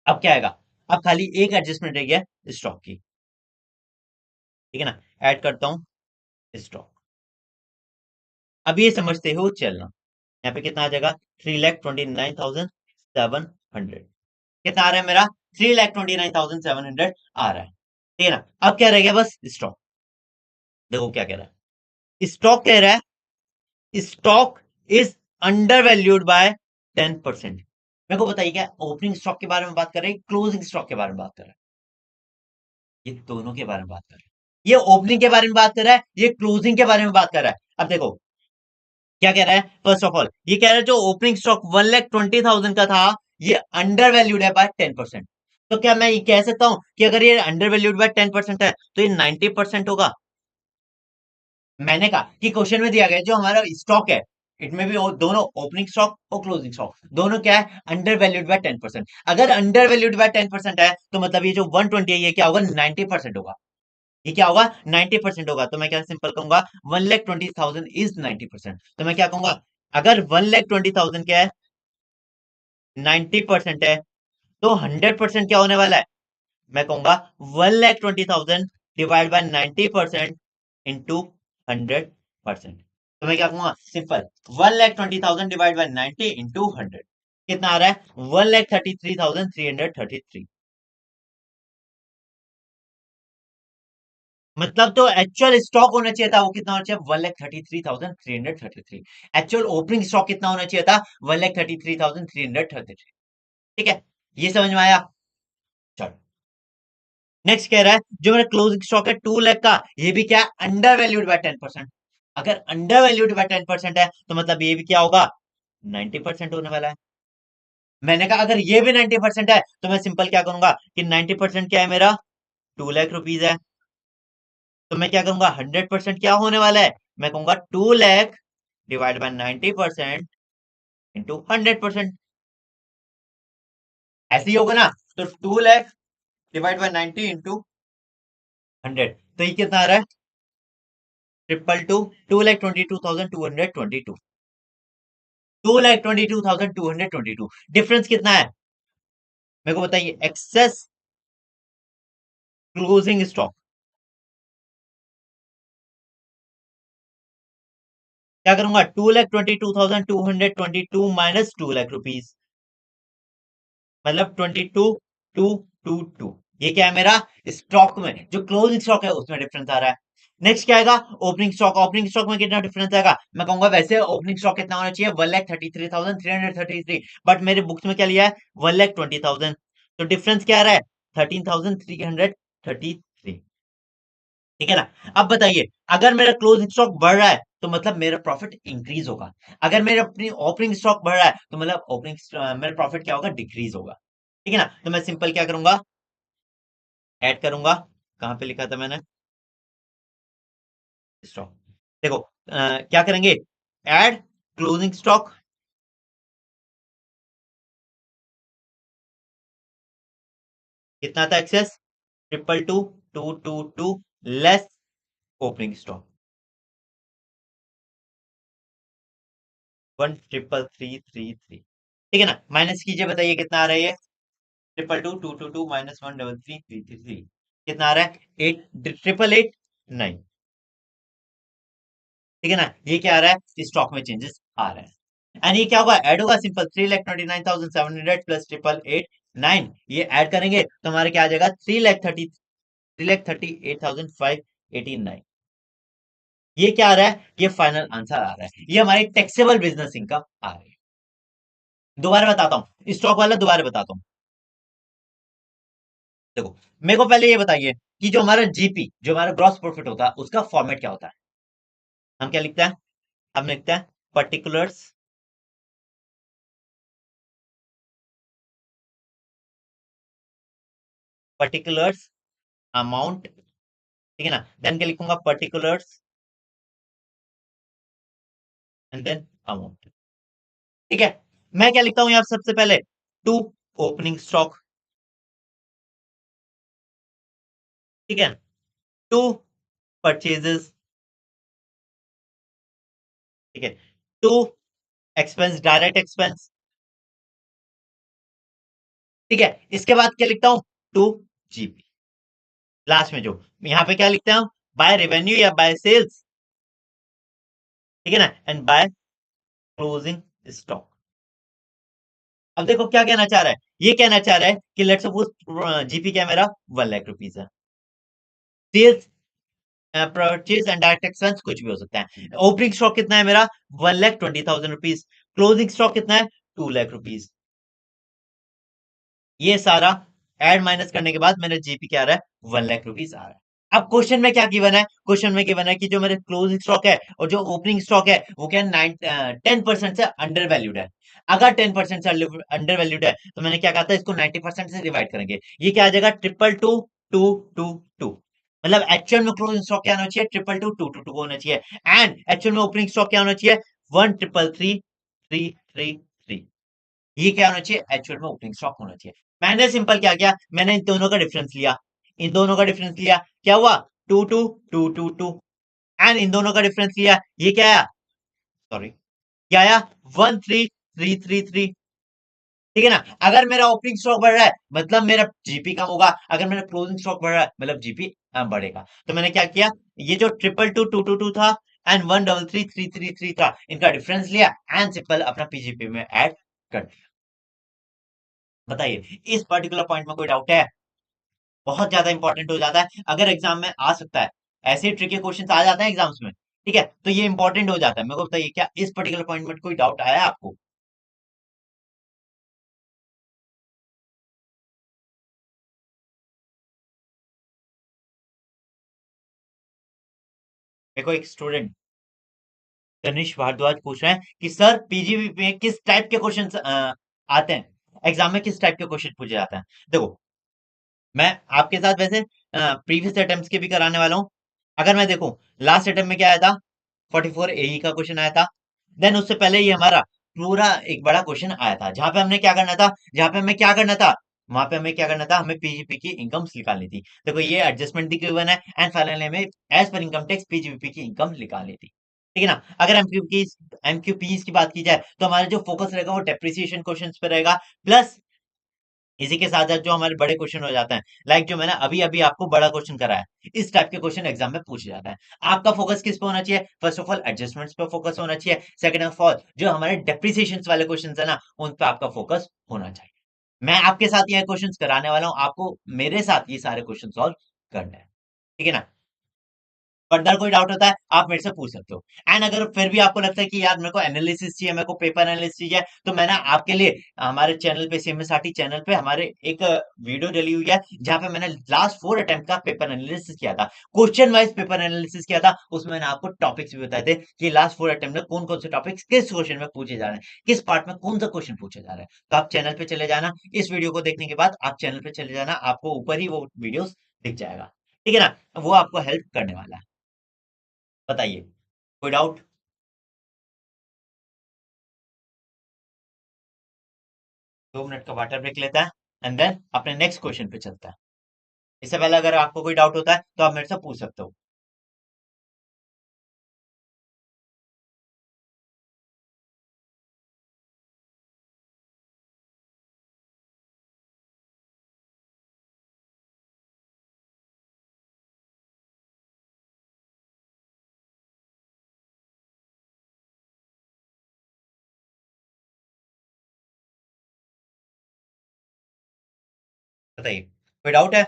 अब क्या आएगा, अब खाली एक एडजस्टमेंट रह गया स्टॉक की। ठीक है ना, ऐड करता हूं स्टॉक। अब ये समझते हो चलना, यहाँ पे कितना आ जाएगा 3,29,700। कितना आ रहा है मेरा 3,29,700 आ रहा है। ठीक है ना, अब क्या रह गया बस स्टॉक। देखो क्या कह रहा है, स्टॉक कह रहा है stock is under valued bye 10%। मेरे को बताइए क्या ओपनिंग स्टॉक के बारे में बात कर रहे हैं, क्लोजिंग स्टॉक के बारे में बात कर रहे हैं? ये दोनों के बारे में बात कर रहे हैं, ये ओपनिंग के बारे में बात कर रहा है, ये क्लोजिंग के बारे में बात कर रहा है। अब देखो क्या कह रहा है, फर्स्ट ऑफ ऑल ये कह रहा है जो ओपनिंग स्टॉक 1,20,000 का था, ये अंडर वैल्यूड है बाय 10%। तो क्या मैं ये कह सकता हूं कि अगर ये अंडर वैल्यूड बाय 10% है तो ये 90% होगा? मैंने कहा कि क्वेश्चन में दिया गया जो हमारा स्टॉक है, इनमें भी दोनों ओपनिंग स्टॉक और क्लोजिंग स्टॉक दोनों क्या है अंडर वैल्यूड बाय 10%। अगर अंडर वैल्यूड बाय 10% है तो मतलब ये जो 120 है ये क्या होगा 90% होगा। ये क्या होगा 90% होगा, तो मैं क्या सिंपल कहूंगा 1,20,000 इज 90%। तो मैं क्या कहूंगा, अगर 1,20,000 क्या है 90% है, तो 100% क्या होने वाला है, मैं कहूंगा 1,20,000 डिवाइड बाय 90% इंटू 100%। तो मैं क्या कहूंगा सिंपल 1,20,000 डिवाइड बाय 90 इंटू 100 कितना आ रहा है 1,33,333। मतलब तो एक्चुअल स्टॉक होना चाहिए था वो कितना होना चाहिए 1,33,333। एक्चुअल ओपनिंग स्टॉक कितना होना चाहिए था 1,33,333। ठीक है, ये समझ में आया? चलो, नेक्स्ट कह रहा है जो मेरा क्लोजिंग स्टॉक है 2 लाख का, ये भी क्या है, अंडर वैल्यूड बाय 10%। अगर अंडर वैल्यूड बाय 10% है तो मतलब ये भी क्या होगा, 90% होने वाला है। मैंने कहा अगर ये भी 90% है तो मैं सिंपल क्या करूंगा कि 90% क्या है मेरा, 2 लाख रुपीज है। तो मैं क्या करूंगा, 100% क्या होने वाला है, मैं कहूंगा 2 लाख डिवाइड बाय 90% इंटू 100%। ऐसे ही होगा ना, तो 2 लाख डिवाइड बाय 90 इंटू 100, तो ये कितना आ रहा है, 222,222,222, 222,222। डिफरेंस कितना है मेरे को बताइए, एक्सेस क्लोजिंग स्टॉक, क्या करूंगा, 222,222 माइनस 2 लाख रुपीज, मतलब 22,222। ये क्या है मेरा, स्टॉक में जो क्लोजिंग स्टॉक है उसमें डिफरेंस आ रहा है। नेक्स्ट क्या आएगा, ओपनिंग स्टॉक। ओपनिंग स्टॉक में कितना डिफरेंस आएगा, मैं कहूंगा वैसे ओपनिंग स्टॉक कितना होना चाहिए, 1,33,333, बट मेरे बुक्स में क्या लिया है, 1,20,000। तो डिफरेंस क्या आ रहा है, 13,333। ठीक है ना? अब बताइए, अगर मेरा क्लोजिंग स्टॉक बढ़ रहा है तो मतलब मेरा प्रॉफिट इंक्रीज होगा, अगर मेरा अपनी ओपनिंग स्टॉक बढ़ रहा है तो मतलब ओपनिंग मेरा प्रॉफिट क्या होगा, डिक्रीज होगा। ठीक है ना? तो मैं सिंपल क्या करूंगा, ऐड करूंगा, कहां पे लिखा था मैंने, स्टॉक। देखो क्या करेंगे, ऐड क्लोजिंग स्टॉक, कितना था एक्सेस, 222,222 लेस ओपनिंग स्टॉक, 1,333,333। ठीक है ना? माइनस कीजिए, बताइए कितना आ रहा है ये, 222,222 माइनस 1,33,333 कितना आ रहा है, 8,888,9। ठीक है ना? ये क्या आ रहा है, स्टॉक में चेंजेस आ रहा है। एंड ये क्या होगा, ऐड होगा, सिंपल 3,29,700 प्लस 888,9, ये ऐड करेंगे तो हमारे क्या आ जाएगा, 3,38,589। ये क्या आ रहा है, ये फाइनल आंसर आ रहा है, ये हमारी टैक्सेबल बिजनेस इनकम आ रही है। दोबारा बताता हूँ, स्टॉक वाला दोबारा बताता हूँ। देखो, मेरे को पहले ये बताइए कि जो हमारा जीपी, जो हमारा ग्रॉस प्रॉफिट होता है, उसका फॉर्मेट क्या होता है। हम क्या लिखते हैं, हम लिखते हैं पर्टिकुलर्स, पर्टिकुलर्स अमाउंट। ठीक है ना? देन क्या लिखूंगा, पर्टिकुलर्स एंड देन अमाउंट। ठीक है? मैं क्या लिखता हूं यार, सबसे पहले टू ओपनिंग स्टॉक, ठीक है, टू परचेजेस, ठीक है, टू एक्सपेंस, डायरेक्ट एक्सपेंस। ठीक है, इसके बाद क्या लिखता हूं, टू जीपी। लास्ट में जो यहां पे क्या लिखते हैं हम, बाय रेवेन्यू या बाय सेल्स, ठीक है ना, एंड बाय क्लोजिंग स्टॉक। अब देखो क्या कहना चाह रहा है, ये कहना चाह रहा है कि लेट्स सपोज जीपी क्या है मेरा, 1 लाख रुपीज है, sales, purchase and direct expense कुछ भी हो सकता है। ओपनिंग स्टॉक कितना है मेरा, 1,20,000 रुपीज, क्लोजिंग स्टॉक कितना है, 2 लाख रुपीज। ये सारा ऐड माइनस करने के बाद मेरा जीपी क्या आ रहा है, 1 लाख रुपीज आ रहा है। अब क्वेश्चन में क्या गिवन है, क्वेश्चन में गिवन है कि जो मेरे क्लोजिंग स्टॉक है और जो ओपनिंग स्टॉक है वो क्या, 10% से अंडर वैल्यूड है। अगर 10% से अंडर वैल्यूड है तो मैंने क्या कहा था, इसको 90% से डिवाइड करेंगे, ये क्या आ जाएगा, 222,222। मतलब एक्चुअल में क्लोजिंग स्टॉक क्या होना चाहिए, 222,222 होना चाहिए, एंड एक्चुअल में ओपनिंग स्टॉक क्या होना चाहिए, 1,333,333। ये क्या होना चाहिए, एक्चुअल में ओपनिंग स्टॉक होना चाहिए। मैंने सिंपल क्या किया, मैंने इन दोनों का डिफरेंस लिया, इन दोनों का डिफरेंस लिया, क्या हुआ, 22222, एंड इन दोनों का डिफरेंस लिया, ये क्या आया, सॉरी, क्या आया, 1,333,3। ठीक है ना? अगर मेरा ओपनिंग स्टॉक बढ़ रहा है मतलब मेरा जीपी कम होगा, अगर मेरा क्लोजिंग स्टॉक बढ़ रहा है मतलब जीपी बढ़ेगा। तो मैंने क्या किया, ये जो 22222 था एंड 1,33,333 था, इनका डिफरेंस लिया एंड सिंपल अपना पीजीपी में ऐड कर दिया। बताइए, इस पर्टिकुलर पॉइंट में कोई डाउट है, बहुत ज्यादा इंपॉर्टेंट हो जाता है, अगर एग्जाम में आ सकता है, ऐसे ट्रिकी क्वेश्चंस आ जाते हैं एग्जाम्स में। ठीक है, तो ये इंपॉर्टेंट हो जाता है। मेरे को बताइए, क्या इस पर्टिकुलर पॉइंट में कोई डाउट आया है आपको। देखो एक स्टूडेंट तनिष भारद्वाज पूछ रहे हैं कि सर पीजीबीपी में किस टाइप के क्वेश्चन आते हैं, एग्जाम में किस टाइप के क्वेश्चन पूछे जाते हैं। देखो मैं आपके साथ वैसे प्रीवियस अटेम्प्ट्स के भी कराने वाला हूँ। अगर मैं देखूं लास्ट अटेम्प्ट में क्या आया था, 44 एई का क्वेश्चन आया था। देन उससे पहले ये हमारा पूरा एक बड़ा क्वेश्चन आया था, जहां पे हमने क्या करना था, जहां पे हमें क्या करना था, वहां पे हमें क्या करना था, हमें पीजीपी की इनकम्स निकालनी थी। देखो ये एडजस्टमेंट दी गिवन है एंड फाइनली हमें as per income tax PGP की इनकम निकालनी थी। ठीक है ना। अगर एमक्यूपीज की बात की जाए तो हमारा जो फोकस रहेगा वो डेप्रिसिएशन क्वेश्चंस पे रहेगा, प्लस इसी के साथ साथ जो हमारे बड़े क्वेश्चन हो जाते हैं, लाइक जो मैंने अभी अभी आपको बड़ा क्वेश्चन कराया, इस टाइप के क्वेश्चन एग्जाम में पूछे जाता है। आपका फोकस किस पे होना चाहिए, फर्स्ट ऑफ ऑल एडजस्टमेंट्स पे फोकस होना चाहिए, सेकंड ऑफ ऑल जो हमारे डेप्रिसिएशन वाले क्वेश्चन है ना, उन पे आपका फोकस होना चाहिए। मैं आपके साथ ये क्वेश्चन कराने वाला हूँ, आपको मेरे साथ ये सारे क्वेश्चन सॉल्व करना है। ठीक है ना। फर्दर कोई डाउट होता है आप मेरे से पूछ सकते हो। एंड अगर फिर भी आपको लगता है कि यार मेरे को एनालिसिस चाहिए, मेरे को पेपर एनालिसिस चाहिए, तो मैंने आपके लिए हमारे चैनल पे सीएमएसआरटी चैनल पे हमारे एक वीडियो डली हुई है, जहां पे मैंने लास्ट 4 अटेम्प्ट का पेपर एनालिसिस किया था, क्वेश्चन वाइज पेपर एनालिसिस किया था। उसमें मैंने आपको टॉपिक्स भी बताए थे कि लास्ट 4 अटेम्प्ट में कौन कौन से टॉपिक्स किस क्वेश्चन में पूछे जा रहे हैं, किस पार्ट में कौन सा क्वेश्चन पूछा जा रहा है। तो आप चैनल पे चले जाना, इस वीडियो को देखने के बाद आप चैनल पे चले जाना, आपको ऊपर ही वो वीडियो दिख जाएगा। ठीक है ना। वो आपको हेल्प करने वाला है। बताइए, कोई डाउट। 2 मिनट का वाटर ब्रेक लेता है एंड देन अपने नेक्स्ट क्वेश्चन पे चलता है। इससे पहले अगर आपको कोई डाउट होता है तो आप मेरे से पूछ सकते हो। बताइए, कोई डाउट है।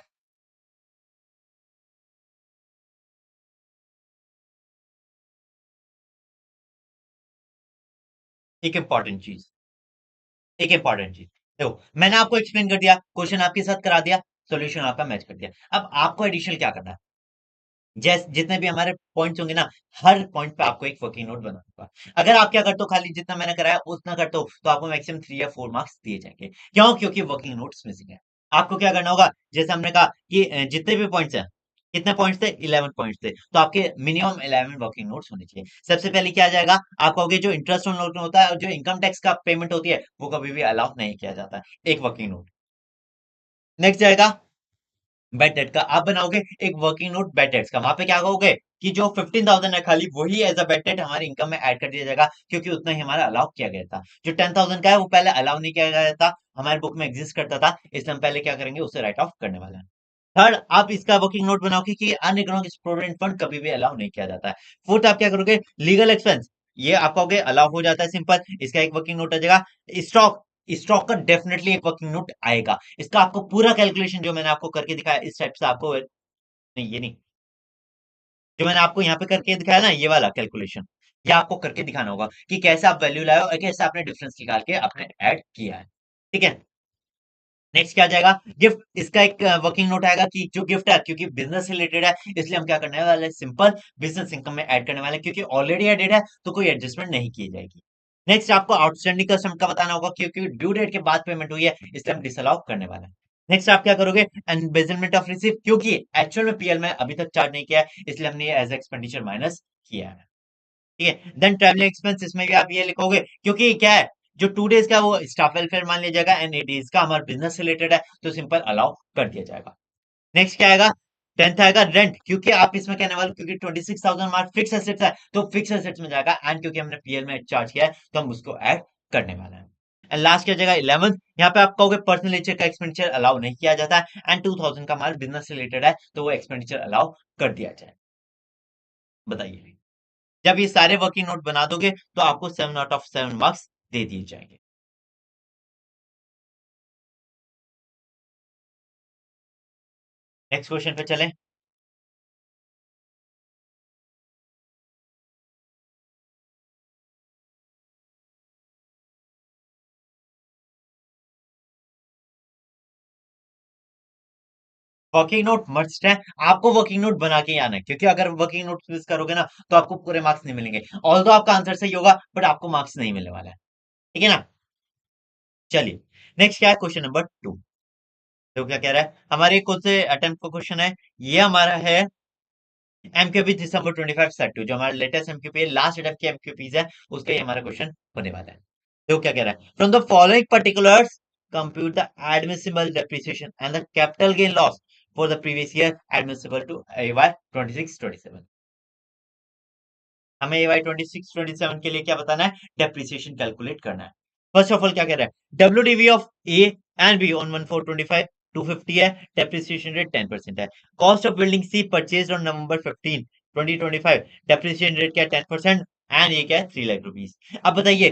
एक इंपॉर्टेंट चीज देखो, मैंने आपको एक्सप्लेन कर दिया, क्वेश्चन आपके साथ करा दिया, सॉल्यूशन आपका मैच कर दिया। अब आपको एडिशनल क्या करना है, जैसे जितने भी हमारे पॉइंट्स होंगे ना, हर पॉइंट पे आपको एक वर्किंग नोट बनाना होगा। अगर आप क्या करते हो, खाली जितना मैंने कराया उतना करते हो, तो आपको मैक्सिमम 3 या 4 मार्क्स दिए जाएंगे। क्यों, क्योंकि वर्किंग नोट्स मिसिंग है। आपको क्या करना होगा, जैसे हमने कहा कि जितने भी पॉइंट्स हैं, कितने पॉइंट्स थे, 11 पॉइंट्स थे, तो आपके मिनिमम 11 वर्किंग नोट्स होने चाहिए। सबसे पहले क्या आ जाएगा, आपका हो गया जो इंटरेस्ट ऑन लोन होता है और जो इनकम टैक्स का पेमेंट होती है, वो कभी भी अलाउ नहीं किया जाता है, एक वर्किंग नोट। नेक्स्ट जाएगा बेड डेट का, आप बनाओगे एक वर्किंग नोट बेड डेट्स का। वहां पे क्या कहोगे कि जो 15,000 है खाली वही एज अ बेड डेट हमारी इनकम में ऐड कर दिया जाएगा, क्योंकि उतना ही हमारा अलाउ किया गया था। जो 10,000 का है वो पहले अलाउ नहीं किया गया था, हमारे बुक में एग्जिस्ट करता था, इसलिए हम पहले क्या करेंगे, उसे राइट ऑफ करने वाले हैं। थर्ड, आप इसका वर्किंग नोट बनाओगे कि अनइकोनॉमिक प्रोविडेंट फंड कभी भी अलाउ नहीं किया जाता है। फोर्थ, आप क्या करोगे, लीगल एक्सपेंस, ये आप कहोगे अलाउ हो जाता है, सिंपल, इसका एक वर्किंग नोट आ जाएगा। स्टॉक, स्टॉक का डेफिनेटली एक वर्किंग नोट आएगा। इसका आपको पूरा कैलकुलेशन जो मैंने आपको करके दिखाया इस टाइप से आपको, नहीं ये नहीं, जो मैंने आपको यहाँ पे करके दिखाया ना, ये वाला कैलकुलेशन, ये आपको करके दिखाना होगा कि कैसे आप वैल्यू लाए और कैसे आपने डिफरेंस निकाल के आपने ऐड किया है। ठीक है। नेक्स्ट क्या आ जाएगा, गिफ्ट, इसका एक वर्किंग नोट आएगा कि जो गिफ्ट है, क्योंकि बिजनेस रिलेटेड है, इसलिए हम क्या करने वाले हैं, सिंपल बिजनेस इनकम में ऐड करने वाले हैं, क्योंकि ऑलरेडी एडेड है तो कोई एडजस्टमेंट नहीं की जाएगी। नेक्स्ट आपको आउटस्टैंडिंग कस्टमर का बताना होगा, क्योंकि ड्यू डेट के बाद पेमेंट हुई है, इसलिए हम डिसअलाउ करने वाले हैं। नेक्स्ट आप क्या करोगे, एम्बेजलमेंट ऑफ रिसीप्ट, क्योंकि एक्चुअल में पीएल में अभी तक चार्ज नहीं किया है, इसलिए हमने ये एज एक्सपेंडिचर माइनस किया है। ठीक है। देन ट्रैवलिंग एक्सपेंस, इसमें भी आप ये लिखोगे, क्योंकि क्या है, जो 2 डेज का वो स्टाफ वेलफेयर मान लिया जाएगा एंड 8 डेज का हमारा बिजनेस रिलेटेड है, तो सिंपल अलाउ कर दिया जाएगा। नेक्स्ट क्या आएगा, 10th आएगा रेंट, क्योंकि आप इसमें कहने वाले हो, क्योंकि 26,000 हमारा फिक्स एसेट्स है, तो फिक्स एसेट्स में जाएगा, एंड क्योंकि हमने पीएल में चार्ज किया है तो हम उसको ऐड करने वाले हैं। एंड लास्ट क्या जाएगा, 11th, यहाँ पे आप कहोगे पर्सनल नेचर का एक्सपेंडिचर अलाउ नहीं किया जाता है, एंड 2,000 का हमारा बिजनेस रिलेटेड है, तो वो एक्सपेंडिचर अलाउ कर दिया जाए। बताइए, जब ये सारे वर्किंग नोट बना दोगे तो आपको 7 आउट ऑफ 7 मार्क्स दे दिए जाएंगे। नेक्स्ट क्वेश्चन पे चलें। वर्किंग नोट मस्ट है। आपको वर्किंग नोट बना के ही आना है, क्योंकि अगर वर्किंग नोट मिस करोगे ना तो आपको पूरे मार्क्स नहीं मिलेंगे। ऑल दो आपका आंसर सही होगा बट आपको मार्क्स नहीं मिलने वाला है। ठीक है ना। चलिए, नेक्स्ट क्या है, क्वेश्चन नंबर 2। तो क्या कह रहा है, हमारे कौन से अटेम्प्ट का क्वेश्चन है, ये हमारा है एमक्यूपी दिसंबर 25 सेट टू, जो हमारा लेटेस्ट एमक्यूपी है, लास्ट अटेम्प्ट की एमक्यूपीज है, उसका ही हमारा क्वेश्चन होने वाला है। तो क्या कह रहा है, from the following particulars compute the admissible depreciation and the capital gain loss for the previous year admissible to AY 26-27। हमें AY 26-27 के लिए क्या बताना है, डेप्रिसिएशन कैलकुलेट करना है। फर्स्ट ऑफ ऑल क्या कह रहा है, WDV of A and B on 1425 250 है, डेप्रिसिएशन रेट 10% है। Cost of building C purchase on November 15 2025, depreciation rate क्या है, 10%। एंड ये क्या है, 3 लाख रुपीज। अब बताइए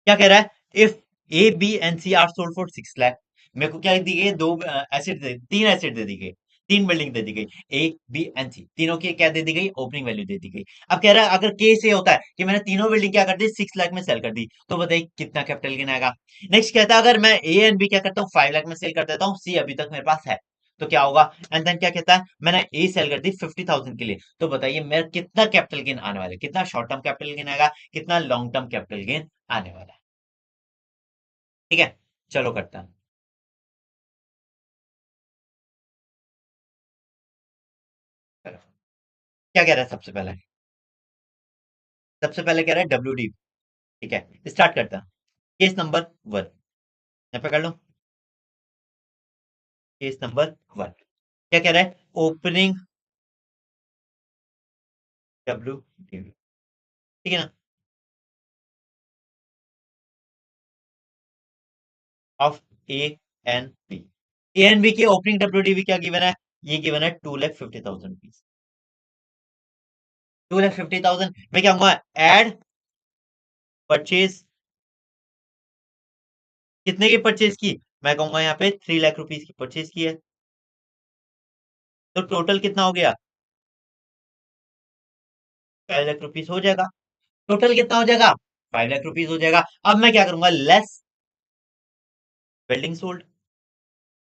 क्या कह रहा है, if A B and C are sold for 6 lakh. मेरे को क्या दी गई, दो एसेट दे, तीन एसेट दे दी गई, तीन बिल्डिंग दे दी गई, A B and C, तीनों की क्या दे दी गई, ओपनिंग वैल्यू दे दी गई। अब कह रहा है अगर केस ये होता है कि मैंने तीनों बिल्डिंग क्या कर दी, 6 लाख में सेल कर दी, तो बताइए कितना कैपिटल गेन आएगा। नेक्स्ट कहता है अगर मैं A and B क्या करता हूँ, 5 लाख में सेल कर देता हूँ, C अभी तक मेरे पास है, तो क्या होगा। एंड देन क्या कहता है, मैंने ए सेल कर दी 50,000 के लिए, तो बताइए मेरा कितना कैपिटल गेन आने वाला है, कितना शॉर्ट टर्म कैपिटल गेन आएगा, कितना लॉन्ग टर्म कैपिटल गेन आने वाला है। ठीक है, चलो करता हूं। चलो, क्या कह रहा है सबसे पहले कह रहा है WD। ठीक है, स्टार्ट करता हूं। केस नंबर 1 यहाँ पे कर लो। केस नंबर 1 क्या कह रहा है, ओपनिंग WD। ठीक है ना, of A and B। A and B की ओपनिंग WDV क्या गिवन है, ये गिवन है 2,50,000 रुपीज। 2,50,000 मैं क्या कहूंगा, एड परचेज, कितने की परचेज की, मैं कहूंगा यहाँ पे 3 लाख रुपीज की परचेज की है। तो टोटल कितना हो गया, 5 लाख रुपीज हो जाएगा। टोटल कितना हो जाएगा, 5 लाख रुपीज हो जाएगा। अब मैं क्या करूंगा, लेस बिल्डिंग सोल्ड,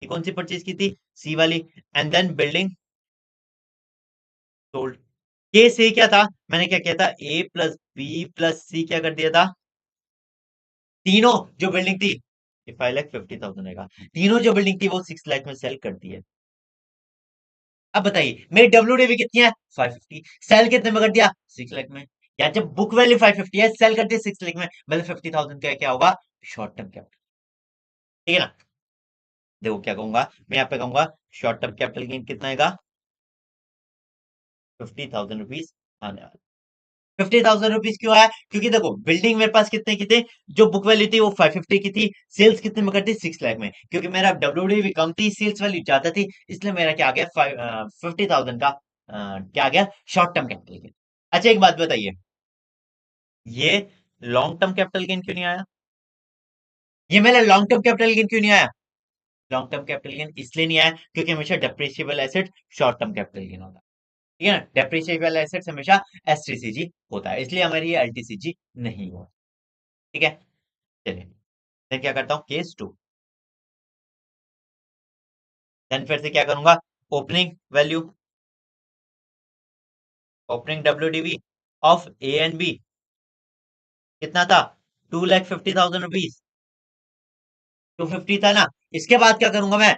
ये कौन सी परचेज की थी, सी वाली, एंड देन बिल्डिंग सोल्ड। ये सी क्या था, मैंने क्या किया था, A+B+C क्या कर दिया था, तीनों जो बिल्डिंग थी, ये 5,50,000 रहेगा, तीनों जो बिल्डिंग थी वो 6 लाख में सेल कर दी है। अब बताइए मेरी WDV कितनी है, 550, सेल कितने में कर दिया, 6 लाख में। या जब बुक वैल्यू 550 है, सेल कर दिया 6 लाख में, मतलब 50,000 का क्या होगा, शॉर्ट टर्म कैपिटल। ठीक है ना। देखो क्या कहूंगा, मैं यहाँ पे कहूंगा शॉर्ट टर्म कैपिटल गेन कितना आएगा, 50,000 रुपीज आने वाला। 50,000 रुपीज क्यों आया, क्योंकि देखो बिल्डिंग मेरे पास कितने की थी, जो बुक वैल्यू थी वो 550 की थी, सेल्स कितने में करती, 6 लाख में, क्योंकि मेरा WDV कम थी, सेल्स वैल्यू ज्यादा थी, इसलिए मेरा क्या आ गया, 50,000 का क्या आ गया, शॉर्ट टर्म कैपिटल गेन। अच्छा एक बात बताइए, ये लॉन्ग टर्म कैपिटल गेन क्यों नहीं आया, ये मेरा लॉन्ग टर्म कैपिटल गेन क्यों नहीं आया, लॉन्ग टर्म कैपिटल गेन इसलिए नहीं आया क्योंकि हमेशा depreciable asset short term capital gain होता है। ठीक है ना, डेप्रिसिएबल एसेट्स हमेशा STCG होता है, इसलिए हमारी ये LTCG नहीं हुआ। ठीक है, चलिए मैं क्या करता हूँ, केस 2। देन फिर से क्या करूंगा, opening value, opening WDV of A and B कितना था, 2,50,000 रुपीज, 250 था ना। इसके बाद क्या करूंगा मैं,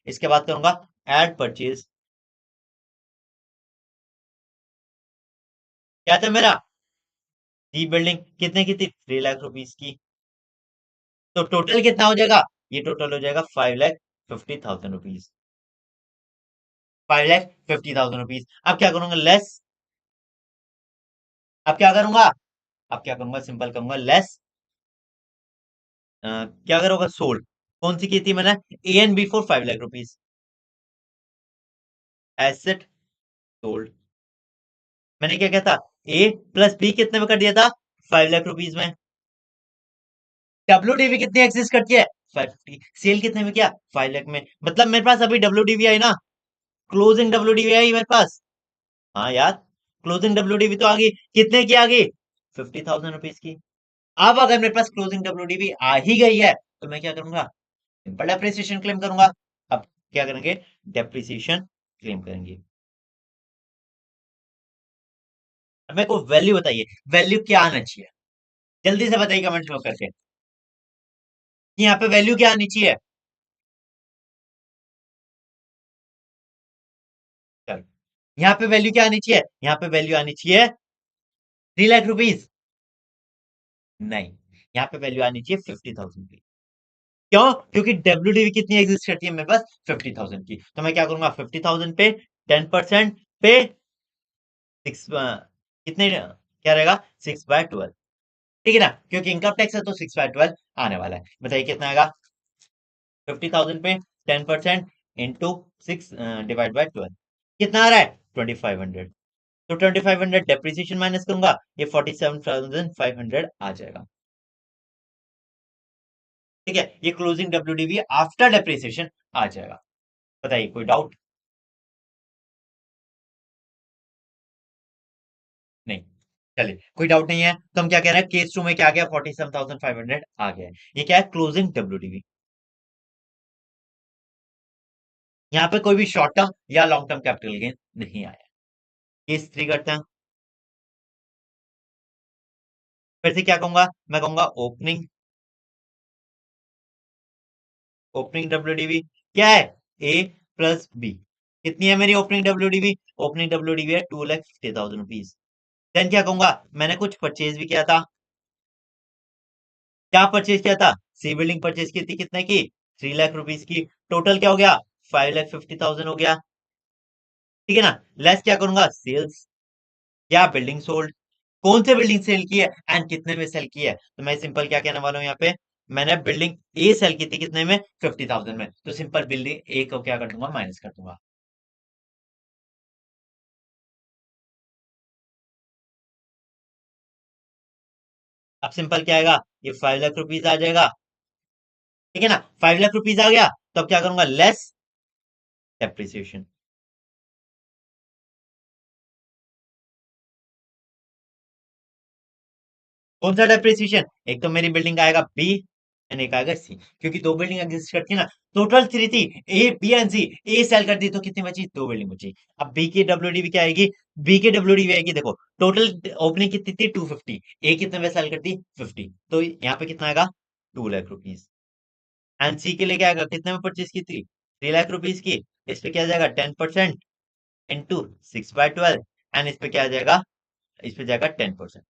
इसके बाद करूंगा एड परचेज, क्या था मेरा, सी बिल्डिंग कितने की थी, 3 लाख रुपीज की। तो टोटल कितना हो जाएगा, ये टोटल हो जाएगा 5,50,000 रुपीज, 5,50,000 रुपीज। अब क्या करूंगा, लेस, अब क्या करूंगा, अब क्या करूंगा, सिंपल करूंगा लेस, क्या करूंगा, सोल्ड, कौन सी की थी मैंने, A and B for 5 lakh rupees, asset sold. मैंने क्या कहता, A+B कितने में कर दिया था, 5 लाख रुपीज में। WDV कितनी एक्सिस्ट करती है, 550, सेल कितने में किया, 5 लाख में, मतलब मेरे पास अभी WDV आई ना, क्लोजिंग WDV आई मेरे पास। हाँ यार, क्लोजिंग WDV तो आ गई, कितने की आ गई, 50,000 रुपीज की। अब अगर मेरे पास क्लोजिंग WDV आ ही गई है, तो मैं क्या करूंगा, सिंपल डेप्रिसिएशन क्लेम करूंगा। अब क्या करेंगे, डेप्रिसिएशन क्लेम करेंगे। अब मेरे को वैल्यू बताइए, वैल्यू क्या आना चाहिए, जल्दी से बताइए कमेंट में करके कि यहाँ पे वैल्यू क्या आनी चाहिए। चलो, यहाँ पे वैल्यू क्या आनी चाहिए, यहाँ पे वैल्यू आनी चाहिए 3 लाख रुपीज। नहीं, यहाँ पे वैल्यू आनी चाहिए 50,000 की। क्यों, क्योंकि डब्ल्यूडीवी कितनी एग्जिस्ट करती है मेरे पास, 50,000 की। तो मैं क्या करूंगा, 50,000 पे 10% पे 6, कितने क्या रहेगा, 6/12। ठीक है ना, क्योंकि इनकम टैक्स है तो 6/12 आने वाला है। बताइए कितना आएगा, 50,000 पे 10% इंटू 6 डिवाइड बाय 12, कितना आ रहा है, 2500। तो 2500 डेप्रिसिएशन माइनस करूंगा, ये 47,500 आ जाएगा। ठीक है, ये क्लोजिंग डब्ल्यूडीवी आफ्टर डेप्रिसिएशन आ जाएगा। बताइए कोई डाउट, नहीं। चलिए, कोई डाउट नहीं है तो हम क्या कह रहे हैं, केस 2 में क्या आ गया, 47,500 आ गया है। ये क्या है, क्लोजिंग डब्ल्यूडीवी। यहाँ पे कोई भी शॉर्ट टर्म या लॉन्ग टर्म कैपिटल गेन नहीं आया। केस 3 करते हैं। फिर से क्या कहूंगा, मैं कहूंगा ओपनिंग, ओपनिंग डब्ल्यूडीवी क्या है, ए प्लस बी। कितनी है मेरी ओपनिंग डब्ल्यूडीवी, ओपनिंग डब्ल्यूडीवी है 2,50,000 रुपीज। देन क्या कहूंगा, मैंने कुछ परचेज भी किया था। क्या परचेज किया था, सी बिल्डिंग परचेज की थी, कितने की, 3 लाख रुपीज की। टोटल क्या हो गया, 5,50,000 हो गया। ठीक है ना, लेस क्या करूंगा, सेल्स या बिल्डिंग सोल्ड, कौन से बिल्डिंग सेल की है एंड कितने में सेल की है। तो मैं सिंपल क्या कहने वाला हूँ यहाँ पे, मैंने बिल्डिंग ए सेल की थी कितने में, 50,000 में, तो सिंपल बिल्डिंग ए को क्या कर दूंगा, माइनस कर दूंगा। अब सिंपल क्या आएगा, ये 5 लाख रुपीज आ जाएगा। ठीक है ना, 5 लाख रुपीज आ गया, तो अब क्या करूंगा, लेस डेप्रिसिएशन। कौन सा डेप्रिसिएशन, एक तो मेरी बिल्डिंग आएगा बी एंड एक आएगा सी, क्योंकि दो बिल्डिंग एग्जिस्ट करती है ना। टोटल 3 थी, A B and C, A sale कर दी तो कितनी बची, दो बिल्डिंग बची। अब बी की डब्ल्यूडीवी क्या आएगी, बी की डब्ल्यूडीवी आएगी, देखो टोटल ओपनिंग कितनी थी, 250, ए कितने में सेल करती, 50, तो यहाँ पे कितना आएगा, 2 लाख रुपीज। एंड सी के लिए क्या आएगा, कितने में परचेज की थी, 3 लाख रुपीज की। इस पे क्या आ जाएगा, 10% इंटू 6/12, एंड इस पे क्या आ जाएगा, इस पे जाएगा 10%।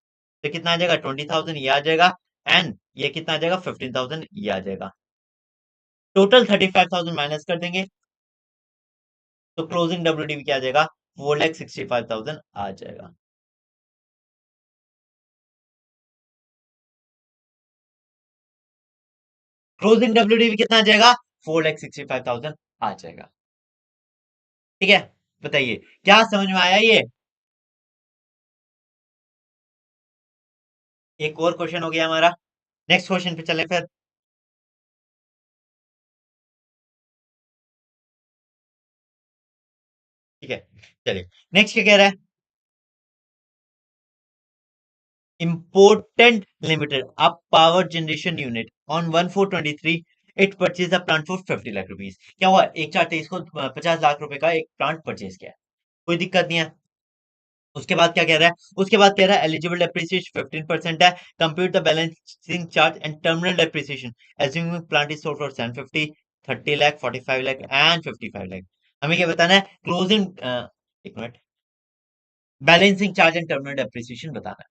तो कितना आ जाएगा, 20,000 ये आ जाएगा, एंड ये कितना आ जाएगा, 15,000 ये आ जाएगा। टोटल 35,000 माइनस कर देंगे, तो क्लोजिंग डब्ल्यूडीवी क्या आ जाएगा, 4,65,000 आ जाएगा। क्लोजिंग डब्ल्यूडीवी कितना आ जाएगा, 4,65,000 आ जाएगा। ठीक है, बताइए क्या समझ में आया ये। एक और क्वेश्चन हो गया हमारा, नेक्स्ट क्वेश्चन पे चले फिर। ठीक है, चलिए, नेक्स्ट क्या कह रहा है, important limited a power generation unit on 1/4/23, it purchased a plant for 50 lakh rupees। क्या हुआ, 1/4/23 को 50 लाख रुपए का एक प्लांट परचेज किया है, कोई दिक्कत नहीं है। उसके बाद क्या कह रहा है, उसके बाद कह रहा है एलिजिबल डेप्रिसिएशन 15% है, compute the balancing charge and terminal depreciation assuming plant is sold for 750, 30 lakh, 45 lakh and 55 lakh. हमें क्या बताना है, क्लोजिंग, एक minute, balancing charge and terminal depreciation बताना है।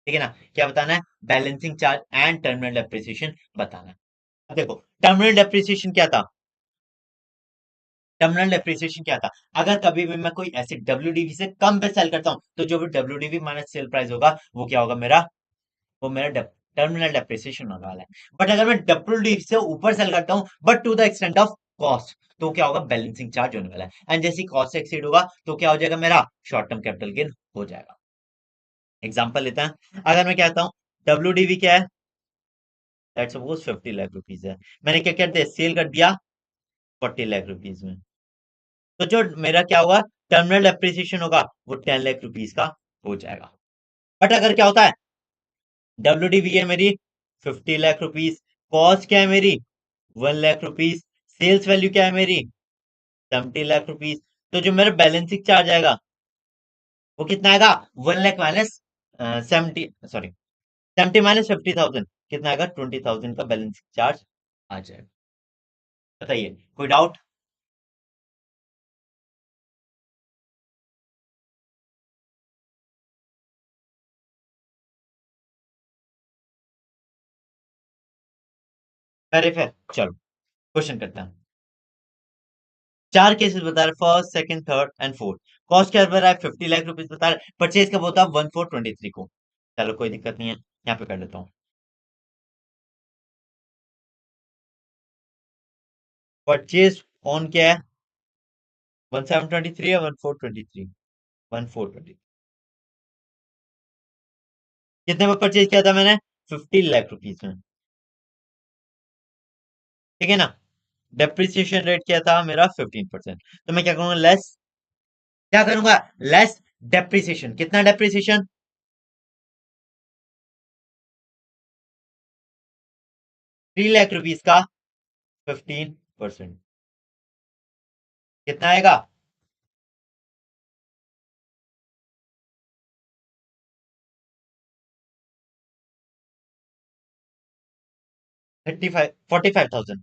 ठीक है ना, क्या बताना है, balancing charge and terminal depreciation बताना है। अब देखो, टर्मिनल डेप्रिसिएशन क्या था, टर्मिनल डेप्रिसिएशन क्या था, अगर कभी भी मैं कोई ऐसे डब्ल्यूडीवी से कम पे सेल करता हूं, तो जो भी डब्ल्यूडीवी माइनस सेल प्राइस होगा वो क्या होगा मेरा, वो मेरा टर्मिनल डेप्रिसिएशन होने वाला है। बट अगर मैं डब्ल्यूडीवी से ऊपर सेल करता हूँ, but to the extent of cost, तो क्या होगा, बैलेंसिंग चार्ज होने वाला है, एंड जैसे कॉस्ट एक्सीड होगा तो क्या हो जाएगा, मेरा शॉर्ट टर्म कैपिटल गेन हो जाएगा। एग्जाम्पल लेते हैं, अगर मैं कहता हूँ डब्ल्यूडीवी क्या है, लेट्स सपोज 50 लाख रुपीज है, मैंने क्या कर दिया, सेल कर दिया 40 लाख रुपीज में, तो जो मेरा क्या होगा, टर्मिनल एप्रिसिएशन होगा वो 10 लाख रुपीज का हो जाएगा। बट अगर क्या होता है, डब्ल्यूडीवी है मेरी 50 लाख रुपीज, कॉस्ट क्या है मेरी, 1 लाख रुपीज, सेल्स वैल्यू क्या है मेरी? 70 लाख रुपीज। तो जो मेरा बैलेंसिंग चार्ज आएगा वो कितना आएगा? 1 लाख माइनस 70, सॉरी, 70 - 50,000, कितना आएगा? 20,000 का बैलेंसिंग चार्ज आ जाएगा। बताइए, कोई डाउट? Very fair. चलो क्वेश्चन करते हैं। चार केसेस बता रहे, first second third and fourth. Cost क्या बता रहा है? 50 लाख रुपीज बता रहा है। परचेज कब होता है? 1/4/23 को। चलो कोई दिक्कत नहीं है, यहाँ पे कर लेता हूँ। परचेज ऑन क्या है? 17/23 या 1/4/23? 1/4/23। कितने में परचेज किया था मैंने? 50 लाख रुपीज में। ठीक है ना? डेप्रिसिएशन रेट क्या था मेरा? 15%। तो मैं क्या करूंगा? लेस, क्या करूंगा? Less depreciation. कितना डेप्रिसिएशन? 3 लाख रुपीज का 15%। कितना आएगा? 45,000।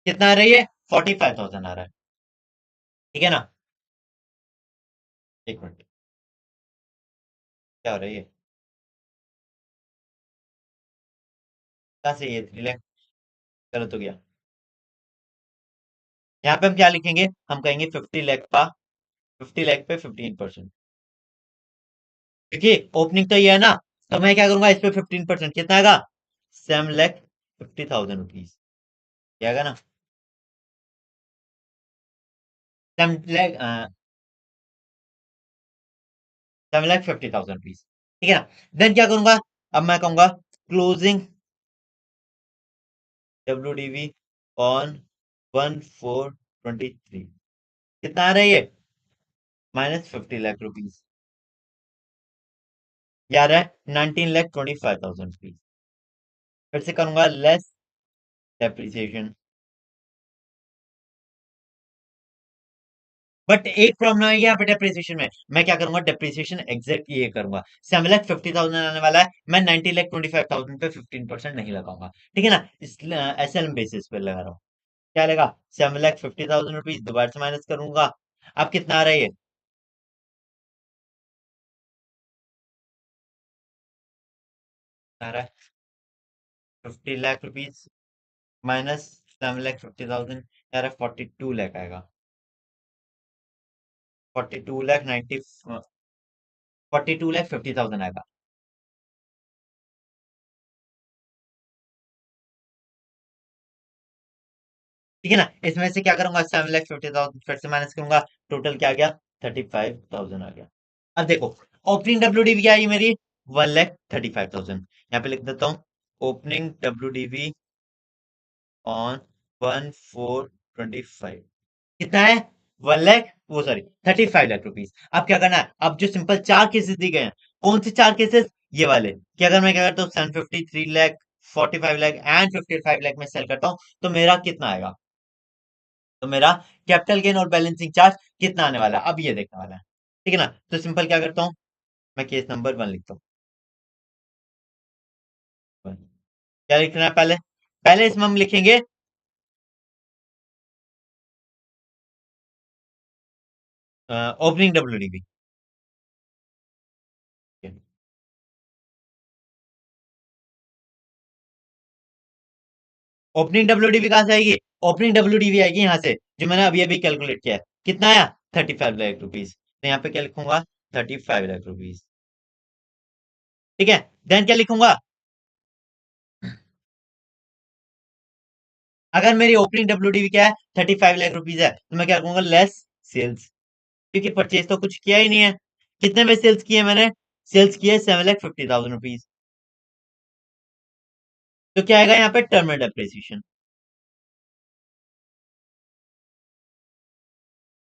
कितना आ रही है? 45,000 आ रहा है। ठीक है ना? एक मिनट, क्या हो रहा है ये? कहाँ से ये 3 लाख? गलत हो गया। यहाँ पे हम क्या लिखेंगे? हम कहेंगे 50 लाख का, 50 लाख पे 15%। देखिए ओपनिंग तो ये है ना, तो मैं क्या करूंगा? इस पे 15%, कितना आएगा? 7,50,000 रुपीज। क्या आएगा ना? 7 लाख, 7,50,000 रुपीज। ठीक है ना? देन क्या करूंगा? अब मैं कहूंगा क्लोजिंग WDV ऑन 1/4/23। कितना आ रहा है ये? -50 लाख रुपीज। ये आ रहा है 19,25,000 रुपीज। फिर से करूंगा लेस डेप्रिसिएशन। बट एक प्रॉब्लम है यहाँ पे डेप्रिसिएशन में। मैं क्या करूंगा? डेप्रिसिएशन एग्जैक्ट ये करूंगा। 7,50,000 आने वाला है, मैं 19,25,000 पे 15% नहीं लगाऊंगा। ठीक है ना? इस SLM बेसिस पे लगा रहा हूँ। क्या लगा? 7,50,000 रुपीज दोबारा से माइनस करूंगा। अब कितना आ रहा है ये? आ रहा है 50 लाख रुपीज माइनस 7,50,000, आ रहा है 42 लाख आएगा। 42,50,000 आएगा। ठीक है ना? इसमें से क्या करूंगा? 7,50,000 फिर से माइनस करूंगा। टोटल क्या आ गया? 35,000 आ गया। अब देखो, ओपनिंग WDV क्या आई मेरी? 1,35,000। यहाँ पे लिख देता हूँ, ओपनिंग WDV ऑन 1/4/25। कितना है? 1 लाख, वो सॉरी, 35 लाख रुपीज। अब क्या करना है? अब जो सिंपल चार केसेस दी गए हैं, कौन से चार केसेस? ये वाले कि अगर मैं क्या करता हूँ 753 लाख, 45 लाख एंड 55 लाख में सेल करता हूँ, तो मेरा कितना आएगा? तो मेरा कैपिटल गेन और बैलेंसिंग चार्ज कितना आने वाला है? अब ये देखने वाला है। ठीक है ना? तो सिंपल क्या करता हूँ, मैं केस नंबर 1 लिखता हूँ। क्या लिखना है पहले? पहले इसमें हम लिखेंगे ओपनिंग WDV। ओपनिंग WDV कहां से आएगी? ओपनिंग WDV आएगी यहाँ से, जो मैंने अभी अभी कैलकुलेट किया है। कितना आया? 35 लाख रुपीज। तो यहाँ पे क्या लिखूंगा? 35 लाख रुपीज। ठीक है? देन क्या लिखूंगा? अगर मेरी ओपनिंग WDV क्या है? 35 लाख रुपीज है, तो मैं क्या करूंगा? Less sales. क्योंकि परचेज तो कुछ किया ही नहीं है। कितने में सेल्स किए मैंने? सेल्स किए 7,50,000 रुपीज। तो क्या आएगा यहाँ पे? Terminal depreciation.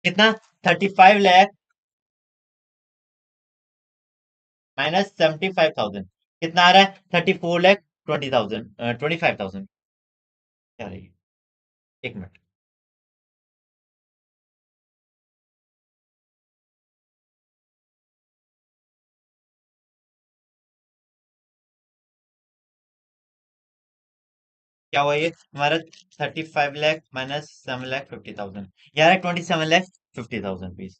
कितना? 35 लाख -75,000। कितना आ रहा है? 34,20,000, 25,000। क्या रही? एक मिनट। क्या हुआ ये हमारा? 35 लाख माइनस 7,50,000, यार 27,50,000 रुपीज।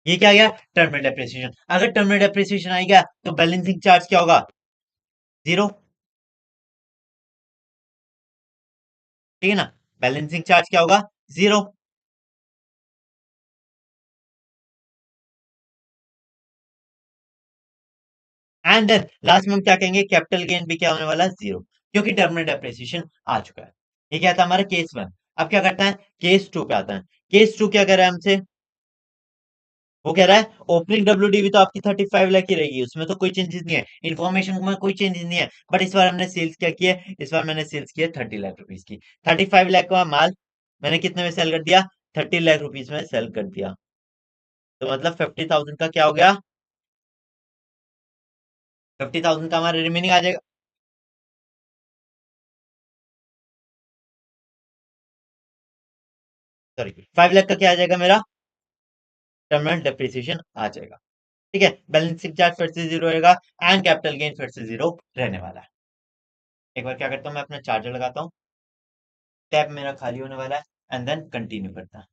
ये क्या गया? Terminal depreciation. अगर टर्मिनल डेप्रिसिएशन आ गया तो बैलेंसिंग चार्ज क्या होगा? जीरो। ठीक है ना? बैलेंसिंग चार्ज क्या होगा? जीरो। एंड देन लास्ट में हम क्या कहेंगे? कैपिटल गेन भी क्या होने वाला है? जीरो, क्योंकि टर्मिनल डेप्रिसिएशन आ चुका है। ये क्या था हमारा केस वन। अब क्या करता है? केस टू पे आता है। केस टू क्या कह रहा है हमसे? वो कह रहा है ओपनिंग डब्ल्यूडीवी तो आपकी 35 लाख की रहेगी, उसमें तो कोई चेंजेस नहीं है, इन्फॉर्मेशन में कोई चेंजेस नहीं है। बट इस बार हमने सेल्स क्या किया है? इस बार मैंने सेल्स किया 30 लाख रुपीज की। 35 लाख का माल मैंने कितने में सेल कर दिया? 30 लाख रुपीज में सेल कर दिया। तो मतलब 50,000 का क्या हो गया? 50,000 का हमारा रिमेनिंग आ जाएगा। सॉरी, 5 लाख का क्या आ जाएगा मेरा? टर्मिनल डेप्रिसिएशन आ जाएगा। ठीक है, बैलेंसिंग चार्ज फिर से जीरो रहेगा एंड कैपिटल गेन फिर से जीरो रहने वाला है। एक बार क्या करता हूँ, मैं अपना चार्जर लगाता हूँ, टैब मेरा खाली होने वाला है, एंड देन कंटिन्यू करता है।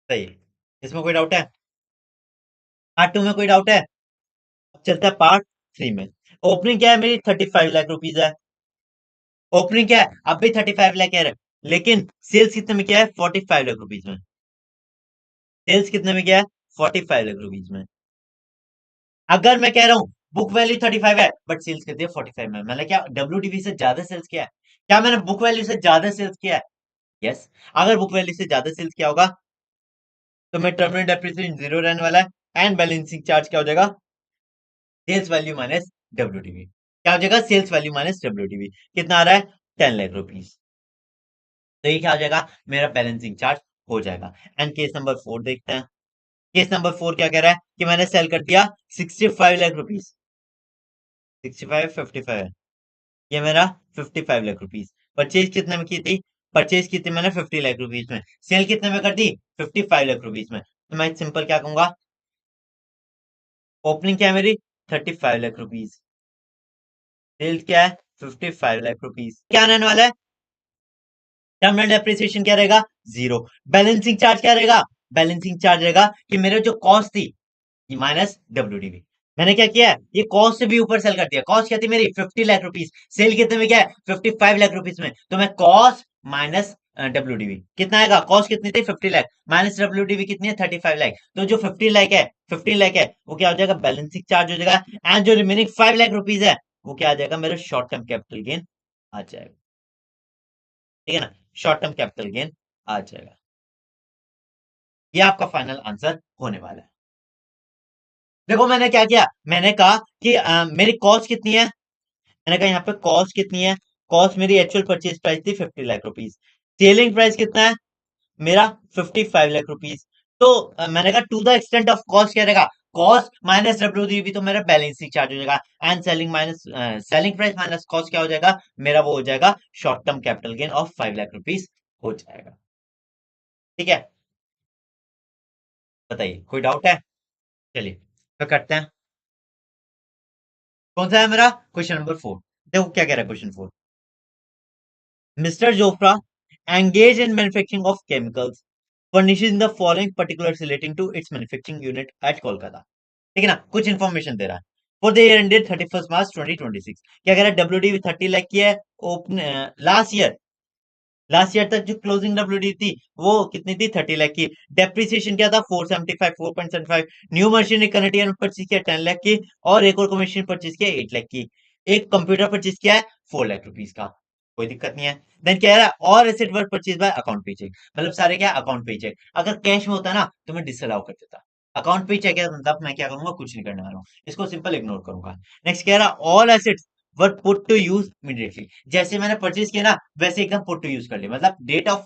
सही है। इसमें कोई डाउट है? पार्ट टू में कोई डाउट है? अब चलता है पार्ट थ्री में। ओपनिंग क्या है मेरी? 35 लाख रुपीज है। ओपनिंग क्या है? अब भी 35 लाख कह रहे हैं, लेकिन सेल्स कितने में क्या है? 45 लाख रुपीज में। सेल्स कितने में क्या है? 45 लाख रुपीज में। अगर मैं कह रहा हूं बुक वैल्यू 35 है बट सेल्स कर दिया 45 में, मैंने क्या डब्ल्यूडीवी से ज्यादा सेल्स किया है? क्या मैंने बुक वैल्यू से ज्यादा सेल्स किया है? यस। अगर बुक वैल्यू से ज्यादा सेल्स किया होगा तो मैं टर्मिनल डेप्रिसिएशन जीरो रहने वाला है एंड बैलेंसिंग चार्ज क्या हो जाएगा? Sales value minus WDV. क्या हो जाएगा? Sales value minus WDV. कितना आ रहा है? 10 लाख रुपीज। तो ये क्या हो जाएगा? मेरा बैलेंसिंग चार्ज हो जाएगा। एंड केस नंबर फोर देखते हैं। केस नंबर फोर क्या कह रहा है कि मैंने सेल कर दिया 65 लाख रुपीज। 65, 55 है, ये मेरा 55 लाख रुपीज। परचेज कितने में की थी? परचेज की थी मैंने 50 लाख रुपीज में। सेल कितने में कर दी? 55 लाख रुपीज में। तो मैं सिंपल क्या कहूंगा? ओपनिंग क्या है मेरी? 35 लाख रुपीज। सेल्स क्या है? 55 लाख रुपीज। क्या आने वाला है? टर्मिनल डेप्रिसिएशन क्या रहेगा? जीरो। बैलेंसिंग चार्ज क्या रहेगा? बैलेंसिंग चार्ज रहेगा कि मेरे जो कॉस्ट थी माइनस डब्ल्यूडीवी। मैंने क्या किया है? ये कॉस्ट से भी ऊपर सेल कर दिया। कॉस्ट क्या थी मेरी? 50 लाख रुपीज। सेल कितने में क्या है? 55 लाख रुपीज में। तो मैं कॉस्ट माइनस डब्ल्यूडीवी कितना आएगा? कॉस्ट कितनी थी? 50 लाख माइनस डब्ल्यूडीवी कितनी है? 35 लाख। तो जो 50 लाख है, 15 लाख है, वो क्या हो जाएगा? बैलेंसिंग चार्ज हो जाएगा। एंड जो रिमेनिंग 5 लाख रुपीज है वो क्या आ जाएगा? मेरा शॉर्ट टर्म कैपिटल गेन आ जाएगा। ठीक है ना? शॉर्ट टर्म कैपिटल गेन आ जाएगा। ये आपका फाइनल आंसर होने वाला है। देखो मैंने क्या किया, मैंने कहा कि मेरी कॉस्ट कितनी है? मैंने कहा यहाँ पे कॉस्ट कितनी है? कॉस्ट मेरी एक्चुअल परचेज प्राइस थी 50 लाख रुपीज। सेलिंग प्राइस कितना है मेरा? 55 लाख रुपीज। तो मैंने कहा to the extent of cost क्या रहेगा? कॉस्ट माइनस डब्ल्यूडीवी तो मेरा बैलेंसिंग चार्ज हो जाएगा। And selling minus selling price minus cost क्या हो जाएगा? मेरा वो हो जाएगा short term capital gain of 5 lakh rupees हो जाएगा। ठीक है? बताइए कोई डाउट है? चलिए तो करते हैं। कौन सा है मेरा क्वेश्चन नंबर 4। देखो क्या कह रहा है question 4। Mister Jofra engaged in manufacturing of chemicals furnishing the following particulars relating to its manufacturing unit at Kolkata। ठीक है ना, कुछ इंफॉर्मेशन दे रहा है। For the year ended 31 March 2026, क्या कह रहा है, डब्ल्यूडी 30 लाख की है। ओपन लास्ट ईयर तक जो क्लोजिंग डब्ल्यूडी थी वो कितनी थी, 30 लाख की। डेप्रिसिएशन क्या था, 475, 4.75। न्यू मशीनरी करंट ईयर में परचेज किया 10 लाख की, और एक और मशीन परचेज किया 8 लाख की। एक कंप्यूटर परचेज किया है 4 लाख रुपीज का। कोई दिक्कत नहीं है। देन कह रहा है और asset work purchase by account पे चेक, मतलब सारे क्या अकाउंट पे चेक। अगर कैश में होता ना तो मैं डिसअलाउ कर देता। अकाउंट पे चेक है मतलब मैं क्या करूंगा, कुछ नहीं करने वाला हूँ, इसको सिंपल इग्नोर करूंगा। नेक्स्ट कह रहा all assets were put to use immediately, जैसे मैंने परचेज किया ना वैसे एकदम पुट टू यूज कर लिया, मतलब date of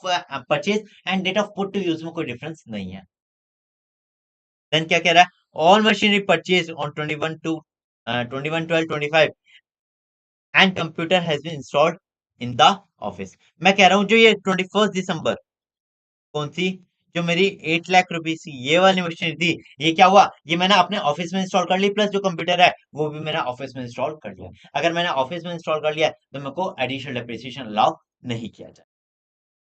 purchase and date of put to use में कोई डिफरेंस नहीं है। देन क्या कह रहा है, all machinery purchase on 21/12/25 and computer has been installed in the office. मैं कह रहा हूँ जो ये 21 दिसंबर, कौन सी, जो मेरी 8 लाख रुपीज की ये वाली मशीन थी, ये क्या हुआ, ये मैंने अपने ऑफिस में इंस्टॉल कर ली, प्लस जो कंप्यूटर है वो भी मैंने ऑफिस में इंस्टॉल कर लिया। अगर मैंने ऑफिस में इंस्टॉल कर लिया तो मेरे को एडिशनल डेप्रिसिएशन अलाउ नहीं किया जाए।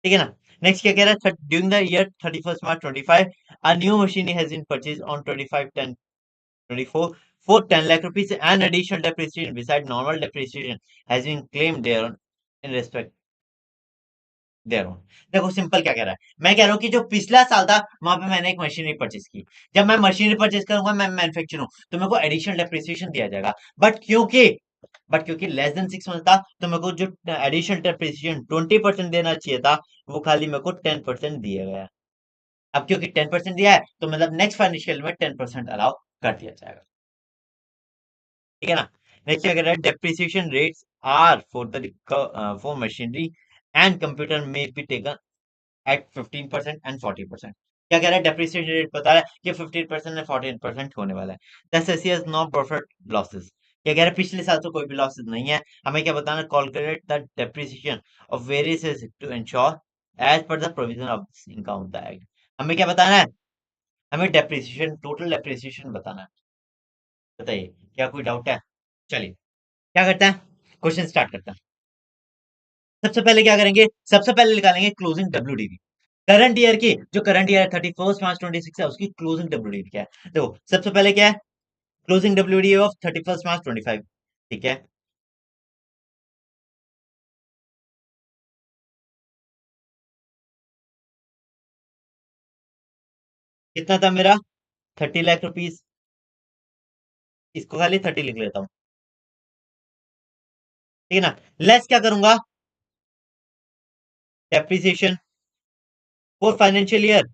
ठीक है ना। नेक्स्ट क्या कह रहा है, during the year 31 March 25 a new machine has been purchase on 25/10/24 for 10 lakh rupees and additional depreciation beside normal depreciation has been claimed therein respect thereon. देखो सिंपल क्या कह रहा है, मैं कह रहा हूँ कि जो पिछला साल था वहां पे मैंने एक मशीनरी परचेज की। जब मैं मशीनरी परचेज करूंगा, मैं मैन्युफैक्चर हूँ, तो मेरे को एडिशनल डेप्रिसिएशन दिया जाएगा। बट क्योंकि लेस देन 6 मंथ था, तो मेरे को जो एडिशनल डेप्रिसिएशन 20% देना चाहिए था, वो खाली मेरे को 10% दिया गया। अब क्योंकि 10% दिया है तो मतलब नेक्स्ट फाइनेंशियल में 10% अलाउ कर दिया जाएगा। ठीक है ना। नेक्स्ट क्या कह रहा है, depreciation rates are for machinery and computer may be taken at 15% and 40%। क्या कह रहा है, डेप्रिसिएशन रेट बता रहा है कि 15% एंड 14% होने वाला है। दस एस नो प्रॉफिट लॉसेस। क्या कह रहा है, पिछले साल तो कोई भी लॉसेस नहीं है। हमें क्या बताना, calculate the depreciation of various to insure as per the provision of income act. हमें क्या बताना है, हमें डेप्रिसिएशन, टोटल डेप्रिसिएशन बताना है। बताइए, क्या कोई डाउट है। चलिए क्या करते हैं, क्वेश्चन स्टार्ट करते हैं। सबसे पहले क्या करेंगे, सबसे पहले निकालेंगे क्लोजिंग डब्ल्यूडीवी। करंट ईयर की, जो करंट ईयर 31 मार्च 26 है उसकी क्लोजिंग डब्ल्यूडीवी क्या है। देखो सबसे पहले क्या है, क्लोजिंग डब्ल्यूडीवी ऑफ 31 मार्च 25। ठीक है, कितना था मेरा, 30 लाख रुपीज। इसको खाली 30 लिख लेता हूँ। ठीक है ना। लेस क्या करूंगा, डेप्रिसिएशन फॉर फाइनेंशियल ईयर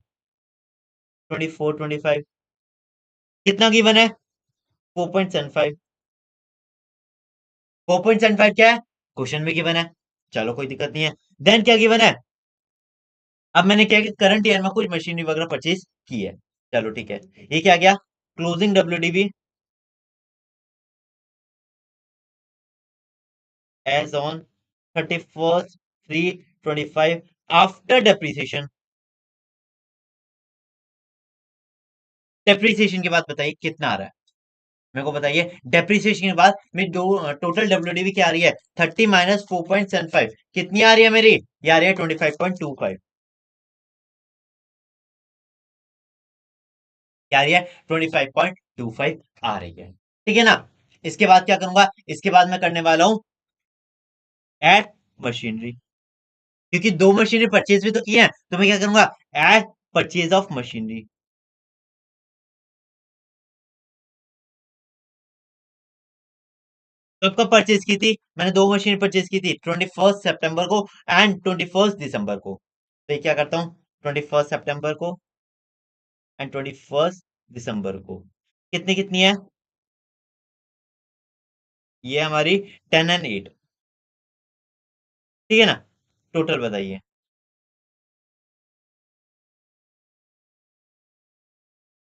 24-25। कितना गिवन है, 4.75। 4.75 क्या है, क्वेश्चन में गिवन है, चलो कोई दिक्कत नहीं है। देन क्या गिवन है, अब मैंने क्या किया, करंट ईयर में कुछ मशीनरी वगैरह परचेज की है। चलो ठीक है, ये क्या गया, closing WDV as on 31/3/25 after depreciation. Depreciation के बाद बताइए कितना आ रहा है, मेरे को बताइए। डेप्रिसिएशन के बाद मेरी दो टोटल डब्ल्यूडीवी क्या आ रही है, 30 - 4.75, कितनी आ रही है मेरी, ये आ रही है 25.25। क्या आ रही है, 25.25 आ रही है। ठीक है ना। इसके बाद क्या करूंगा, इसके बाद मैं करने वाला हूं एड मशीनरी, क्योंकि दो मशीनरी परचेज भी तो की है, तो मैं क्या करूंगा, एड परचेज ऑफ मशीनरी। तो कब परचेज की थी, मैंने दो मशीन परचेज की थी, 21 सितंबर को एंड 21 दिसंबर को। तो ये क्या करता हूँ, 21 सितंबर को एंड 21 दिसंबर को। कितनी कितनी है, ये हमारी 10 और 8। ठीक है ना। टोटल बताइए,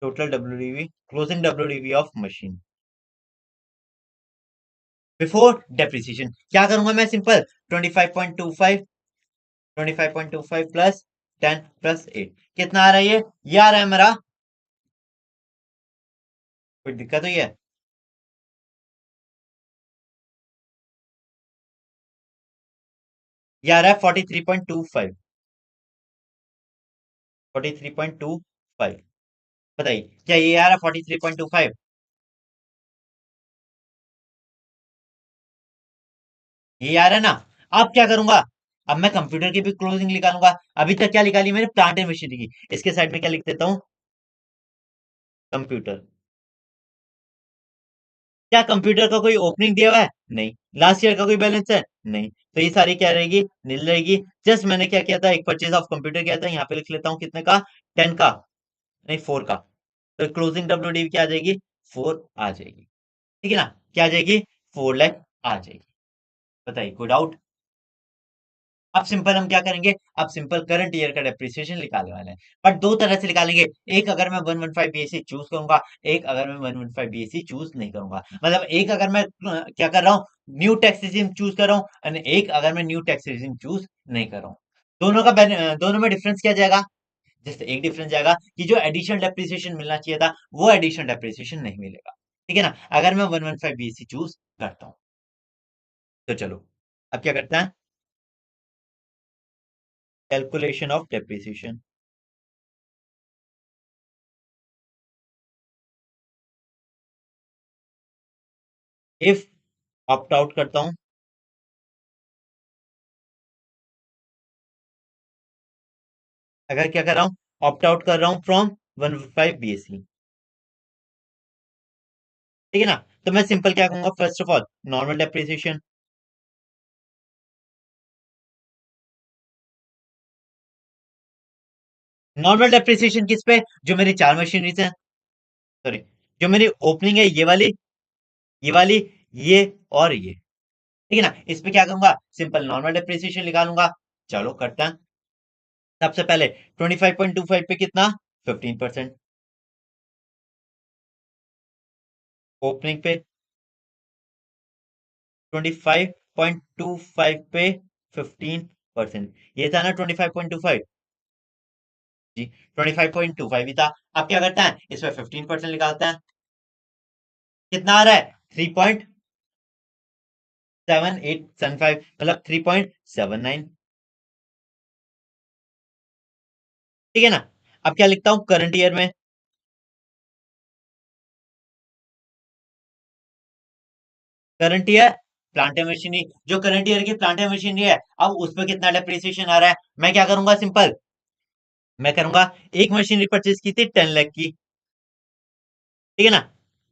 total WDV, closing WDV of machine before depreciation. क्या करूंगा मैं, सिंपल 25.25, 25.25 प्लस 10 + 8, कितना आ रहा है ये आ रहा है मेरा, कोई दिक्कत हुई है। ये आ रहा है 43.25। 43.25। बताइए क्या ये आ रहा है 43.25? ये आ रहा है ना? अब क्या करूंगा? अब मैं कंप्यूटर की भी क्लोजिंग निकालूंगा। अभी तक क्या निकाली मैंने? प्लांट एंड मशीनरी की। इसके साइड में क्या लिख देता हूँ? कंप्यूटर। क्या कंप्यूटर का कोई ओपनिंग दिया हुआ है? नहीं। लास्ट ईयर का कोई बैलेंस है? नहीं। तो ये सारी क्या रहेगी? नील रहेगी। जस्ट मैंने क्या किया था? एक परचेज ऑफ कंप्यूटर किया था। यहाँ पे लिख लेता हूँ कितने का? 10 का। नहीं, 4 का। तो क्लोजिंग डब्ल्यूडी क्या आ जाएगी? 4 आ जाएगी। ठीक है ना? क्या आ जाएगी? 4 लाख आ जाएगी। बताइए, कोई डाउट? अब सिंपल हम क्या करेंगे? अब सिंपल करंट ईयर का डेप्रिसिएशन निकालने वाले हैं। बट दो तरह से निकालेंगे। एक अगर मैं 115 बीएससी चूज करूंगा, एक अगर मैं 115 बीएससी चूज नहीं करूंगा। मतलब एक अगर मैं क्या कर रहा हूँ? न्यू टैक्स रेजिम चूज कर रहा हूँ, और एक अगर मैं न्यू टैक्स रेजिम चूज नहीं कर रहा हूँ। दोनों में डिफरेंस क्या जाएगा? जैसे एक डिफरेंस जाएगा कि जो एडिशनल डेप्रिसिएशन मिलना चाहिए था, वो एडिशनल डेप्रिसिएशन नहीं मिलेगा। ठीक है ना? अगर मैं 115 बीएससी चूज करता हूँ। तो चलो, अब क्या करते हैं? Calculation of depreciation. If opt out करता हूं, अगर क्या कर रहा हूं? ऑप्ट आउट कर रहा हूं फ्रॉम 115 बीएससी। ठीक है ना? तो मैं सिंपल क्या कहूंगा? First of all, normal depreciation. Normal depreciation किस पे? जो मेरी चार मशीनरीज हैं। सॉरी, जो मेरी ओपनिंग है, ये वाली, ये और ये। ठीक है ना? इस पे क्या करूंगा? सिंपल नॉर्मल डेप्रिसिएशन निकालूंगा। चलो करते हैं। सबसे पहले 25.25 पे कितना? 15%। ओपनिंग पे 25.25 पे 15%। ये था ना 25.25? जी, 25.25 ही था। अब क्या करते हैं? इस पे 15% निकालते हैं। कितना आ रहा है? 3.7875, मतलब 3.79। ठीक है ना? अब क्या लिखता हूँ करंट ईयर में? Current year plant and machinery, जो करंट ईयर की प्लांट एंड मशीनरी है, अब उस पर कितना डेप्रिसिएशन आ रहा है? मैं क्या करूंगा? सिंपल, मैं करूंगा, एक मशीनरी परचेज की थी 10 लाख की। ठीक है ना?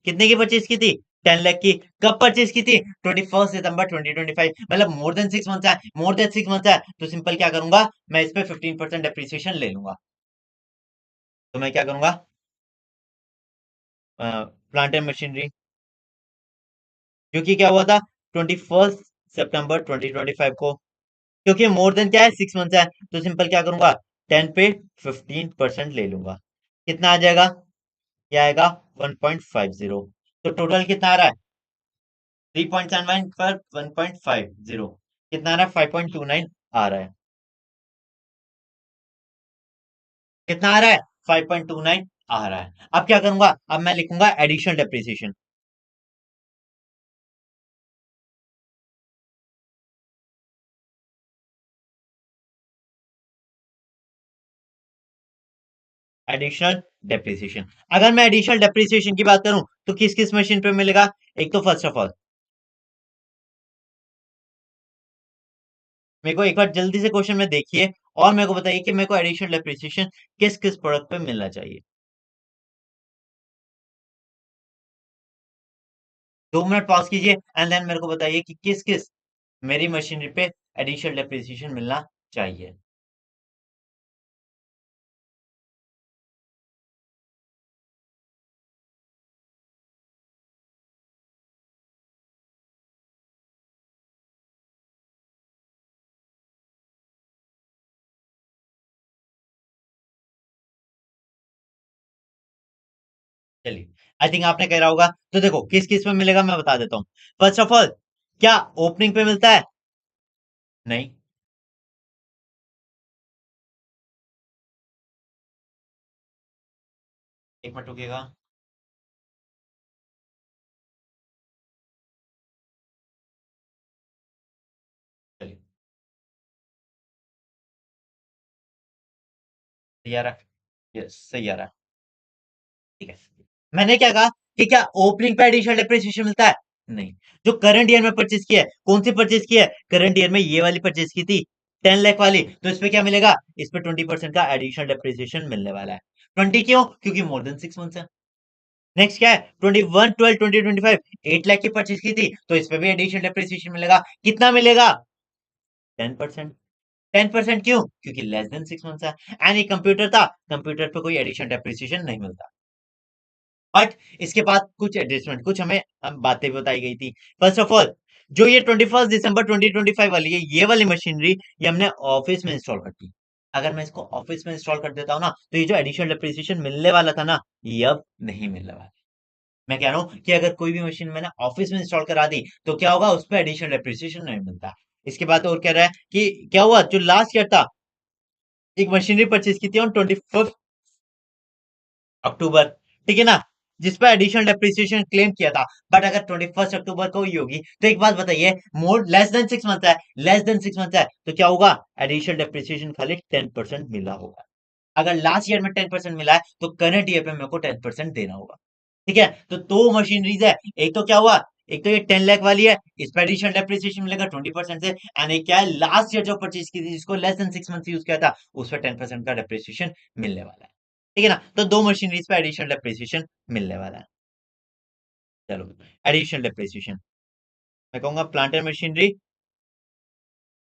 कितने की परचेज की थी? 10 लाख की। कब परचेज की थी? 21 सितंबर 2025। मतलब मोर देन 6 मंथ है। मोर देन 6 मंथ है, तो सिंपल क्या करूंगा? मैं इस पे 15% डेप्रिसिएशन ले लूंगा। तो मैं क्या करूंगा? प्लांट एंड मशीनरी, क्योंकि क्या हुआ था? 21 सितंबर 2025 को। क्योंकि मोर देन क्या है? 6 मंथ है, तो सिंपल क्या करूंगा? 10 पे 15% ले लूंगा। कितना आ जाएगा? क्या आएगा? 1.50। तो टोटल कितना आ रहा है? 3.79 पर 1.50 कितना आ रहा है? 5.29 आ रहा है। कितना आ रहा है? 5.29 आ रहा है। अब क्या करूंगा? अब मैं लिखूंगा एडिशनल डेप्रिसिएशन। Additional depreciation. अगर मैं एडिशनल डेप्रिसिएशन की बात करूं, तो किस किस मशीन पे मिलेगा? एक तो फर्स्ट ऑफ ऑल, मेरे को एक बार जल्दी से क्वेश्चन में देखिए, और मेरे को बताइए कि मेरे को एडिशनल डेप्रिसिएशन किस किस प्रोडक्ट पे मिलना चाहिए। 2 मिनट पॉज कीजिए, एंड देन मेरे को बताइए कि किस किस मेरी मशीनरी पे एडिशनल डेप्रिसिएशन मिलना चाहिए। चलिए, आई थिंक आपने कह रहा होगा। तो देखो किस किस में मिलेगा, मैं बता देता हूँ। फर्स्ट ऑफ ऑल, क्या ओपनिंग पे मिलता है? नहीं। 1 मिनट रुकिएगा। चलिए, सही आ रहा है, यस सही आ रहा है। ठीक है, मैंने क्या कहा कि क्या ओपनिंग पे एडिशनल डेप्रिसिएशन मिलता है? नहीं। जो करंट ईयर में परचेज किया है, कौन सी परचेज की है? करंट ईयर में ये वाली परचेज की थी, 10 लाख वाली। तो इस पे क्या मिलेगा? इस पे 20% का एडिशनल डेप्रिसिएशन मिलने वाला है। 20 क्यों? क्योंकि मोर देन 6 मंथ्स है। नेक्स्ट क्या है? 21/12/2025, 8 लाख की परचेज की थी, तो इस पे भी एडिशनल डेप्रिसिएशन मिलेगा। कितना मिलेगा? 10%। 10% क्यों? क्योंकि लेस देन 6 मंथ्स है। एंड ये कंप्यूटर था, कंप्यूटर पे कोई एडिशनल डेप्रिसिएशन नहीं मिलता। बट इसके बाद कुछ एडजस्टमेंट, कुछ हमें बातें बताई गई थी। फर्स्ट ऑफ ऑल, जो ये 21 दिसंबर 2025 वाली है, ये वाली मशीनरी, ये हमने ऑफिस में इंस्टॉल कर दी। अगर मैं इसको ऑफिस में इंस्टॉल कर देता हूँ ना, तो ये जो एडिशनल डेप्रिसिएशन मिलने वाला था ना, ये अब नहीं मिलने वाला। मैं कह रहा हूँ कि अगर कोई भी मशीन मैंने ऑफिस में इंस्टॉल करा दी, तो क्या होगा? उस पर एडिशनल डेप्रिसिएशन नहीं मिलता। इसके बाद और कह रहा है कि क्या हुआ, जो लास्ट ईयर था, एक मशीनरी परचेज की थी ऑन 25 अक्टूबर, ठीक है ना, जिस पर एडिशनल डेप्रिसिएशन क्लेम किया था। बट अगर 21 अक्टूबर को हुई होगी, तो एक बात बताइए, मोर लेस देन 6 मंथ है, लेस देन 6 मंथ है, तो क्या होगा? एडिशनल डेप्रिसिएशन खाली 10% मिला होगा। अगर लास्ट ईयर में 10% मिला है, तो करंट ईयर पे मेरे को 10% देना होगा। ठीक है, तो दो मशीनरीज है। एक तो क्या हुआ, एक तो ये 10 लाख वाली है, इस पर एडिशनल डेप्रिसिएशन मिलेगा 20% से। एंड एक क्या है, लास्ट ईयर जो परचेज की थी, जिसको लेस देन 6 मंथ यूज किया था, उस पर 10% का डेप्रिसिएशन मिलने वाला है। ठीक है ना, तो दो मशीनरीज पे एडिशनल डेप्रिसिएशन मिलने वाला है। चलो, एडिशनल डेप्रिसिएशन, मैं कहूंगा plant and machinery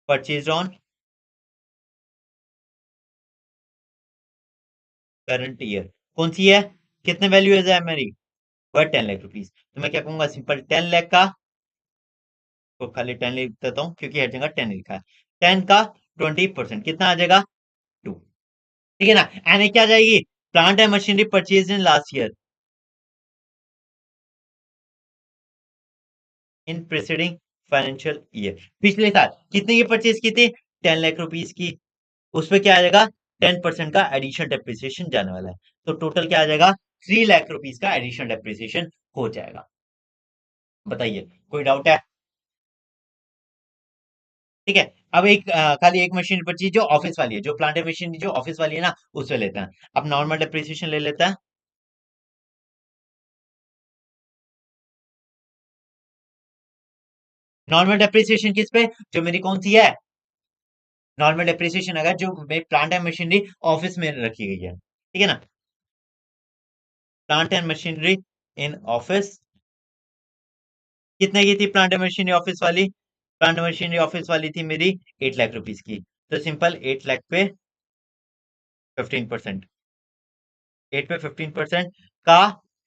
purchase on current year, कौन सी है? कितने वैल्यू है मेरी? वह 10 लाख रुपीज। तो मैं क्या कहूंगा, सिंपल 10 लाख का, तो खाली 10 लिख देता हूँ क्योंकि हर जगह 10 लिखा है। 10 का 20% कितना आ जाएगा? 2। ठीक है ना, एंड क्या आ जाएगी? Plant and machinery purchase in last year, in preceding financial year, पिछले साल कितने की परचेज की थी? 10 लाख रुपीज की। उस पर क्या आ जाएगा? 10% का एडिशनल डेप्रिसिएशन जाने वाला है। तो टोटल क्या आ जाएगा? 3 लाख रुपीज का एडिशनल डेप्रिसिएशन हो जाएगा। बताइए, कोई डाउट है? ठीक है, अब एक खाली एक मशीन बची जो ऑफिस वाली है, जो प्लांट मशीन जो ऑफिस वाली है ना, उससे लेते हैं। अब नॉर्मल डेप्रिसिएशन ले लेते हैं। नॉर्मल डेप्रिसिएशन किस पे? जो मेरी कौन सी है, नॉर्मल डेप्रिसिएशन अगर जो मेरी प्लांट एंड मशीनरी ऑफिस में रखी गई है, ठीक है ना, plant and machinery in office, कितने की थी प्लांट एंड मशीनरी ऑफिस वाली? प्लांट मशीनरी ऑफिस वाली थी मेरी 8 लाख रुपीज की। तो सिंपल 8 लाख पे 15%, 8 पे 15% का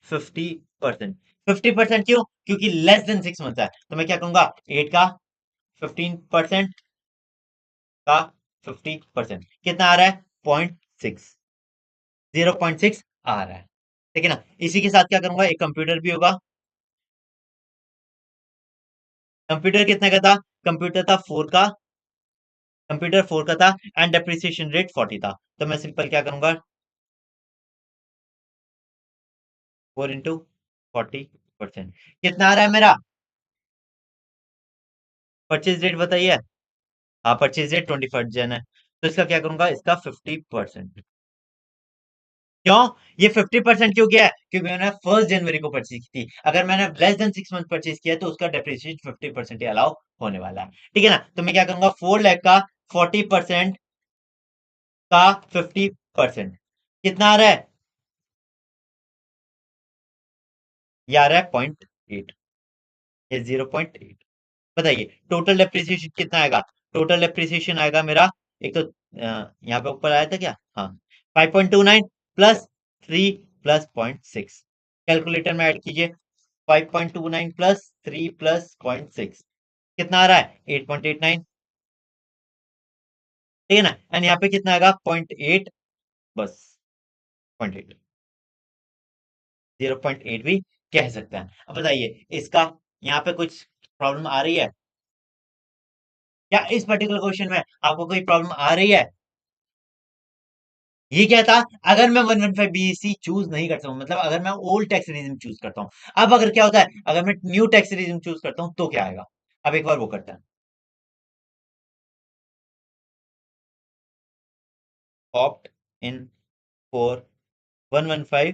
50%। 50% क्यों? क्योंकि लेस देन 6 मंथ है। तो मैं क्या कहूंगा, 8 का 15% का 50% कितना आ रहा है? 0.6, 0.6 आ रहा है। ठीक है ना, इसी के साथ क्या करूंगा, एक कंप्यूटर भी होगा। कंप्यूटर कितने का था? कंप्यूटर था 4 का, कंप्यूटर 4 का था, एंड डेप्रिसिएशन रेट 40 था। तो मैं सिंपल क्या करूंगा, 4 into 40%, कितना आ रहा है मेरा? परचेज रेट बताइए। हाँ, परचेज रेट 21 जन है, तो इसका क्या करूंगा, इसका 50%। क्यों? ये 50% क्यों किया है? क्योंकि मैंने 1 जनवरी को परचेज की थी। अगर मैंने लेस देन 6 मंथ परचेज किया है, तो उसका डेप्रिसिएशन 50% ही अलाउ होने वाला है। ठीक है ना, तो मैं क्या करूंगा, 4 लाख का 40% का 50% कितना आ रहा है? ये आ रहा है 0.8, ये 0.8। बताइए, टोटल डेप्रिसिएशन कितना आएगा? टोटल डेप्रिसिएशन आएगा मेरा, एक तो यहाँ पे ऊपर आया था क्या, हाँ, 5.29 प्लस 3 प्लस 0.6, कैलकुलेटर में ऐड कीजिए। 5.29 प्लस 3 प्लस 0.6 कितना आ रहा है? 8.89। ठीक है ना, एंड यहाँ पे कितना आएगा? 0.8, बस 0.8, 0.8 भी कह सकते हैं। अब बताइए, इसका यहाँ पे कुछ प्रॉब्लम आ रही है क्या? इस पर्टिकुलर क्वेश्चन में आपको कोई प्रॉब्लम आ रही है? ये क्या था, अगर मैं 115BC चूज नहीं करता हूँ, मतलब अगर मैं ओल्ड टैक्स रिजिम चूज करता हूँ, अब अगर क्या होता है, अगर मैं न्यू टैक्स रिजिम चूज करता हूँ, तो क्या आएगा? अब एक बार वो करते हैं, ऑप्ट इन 115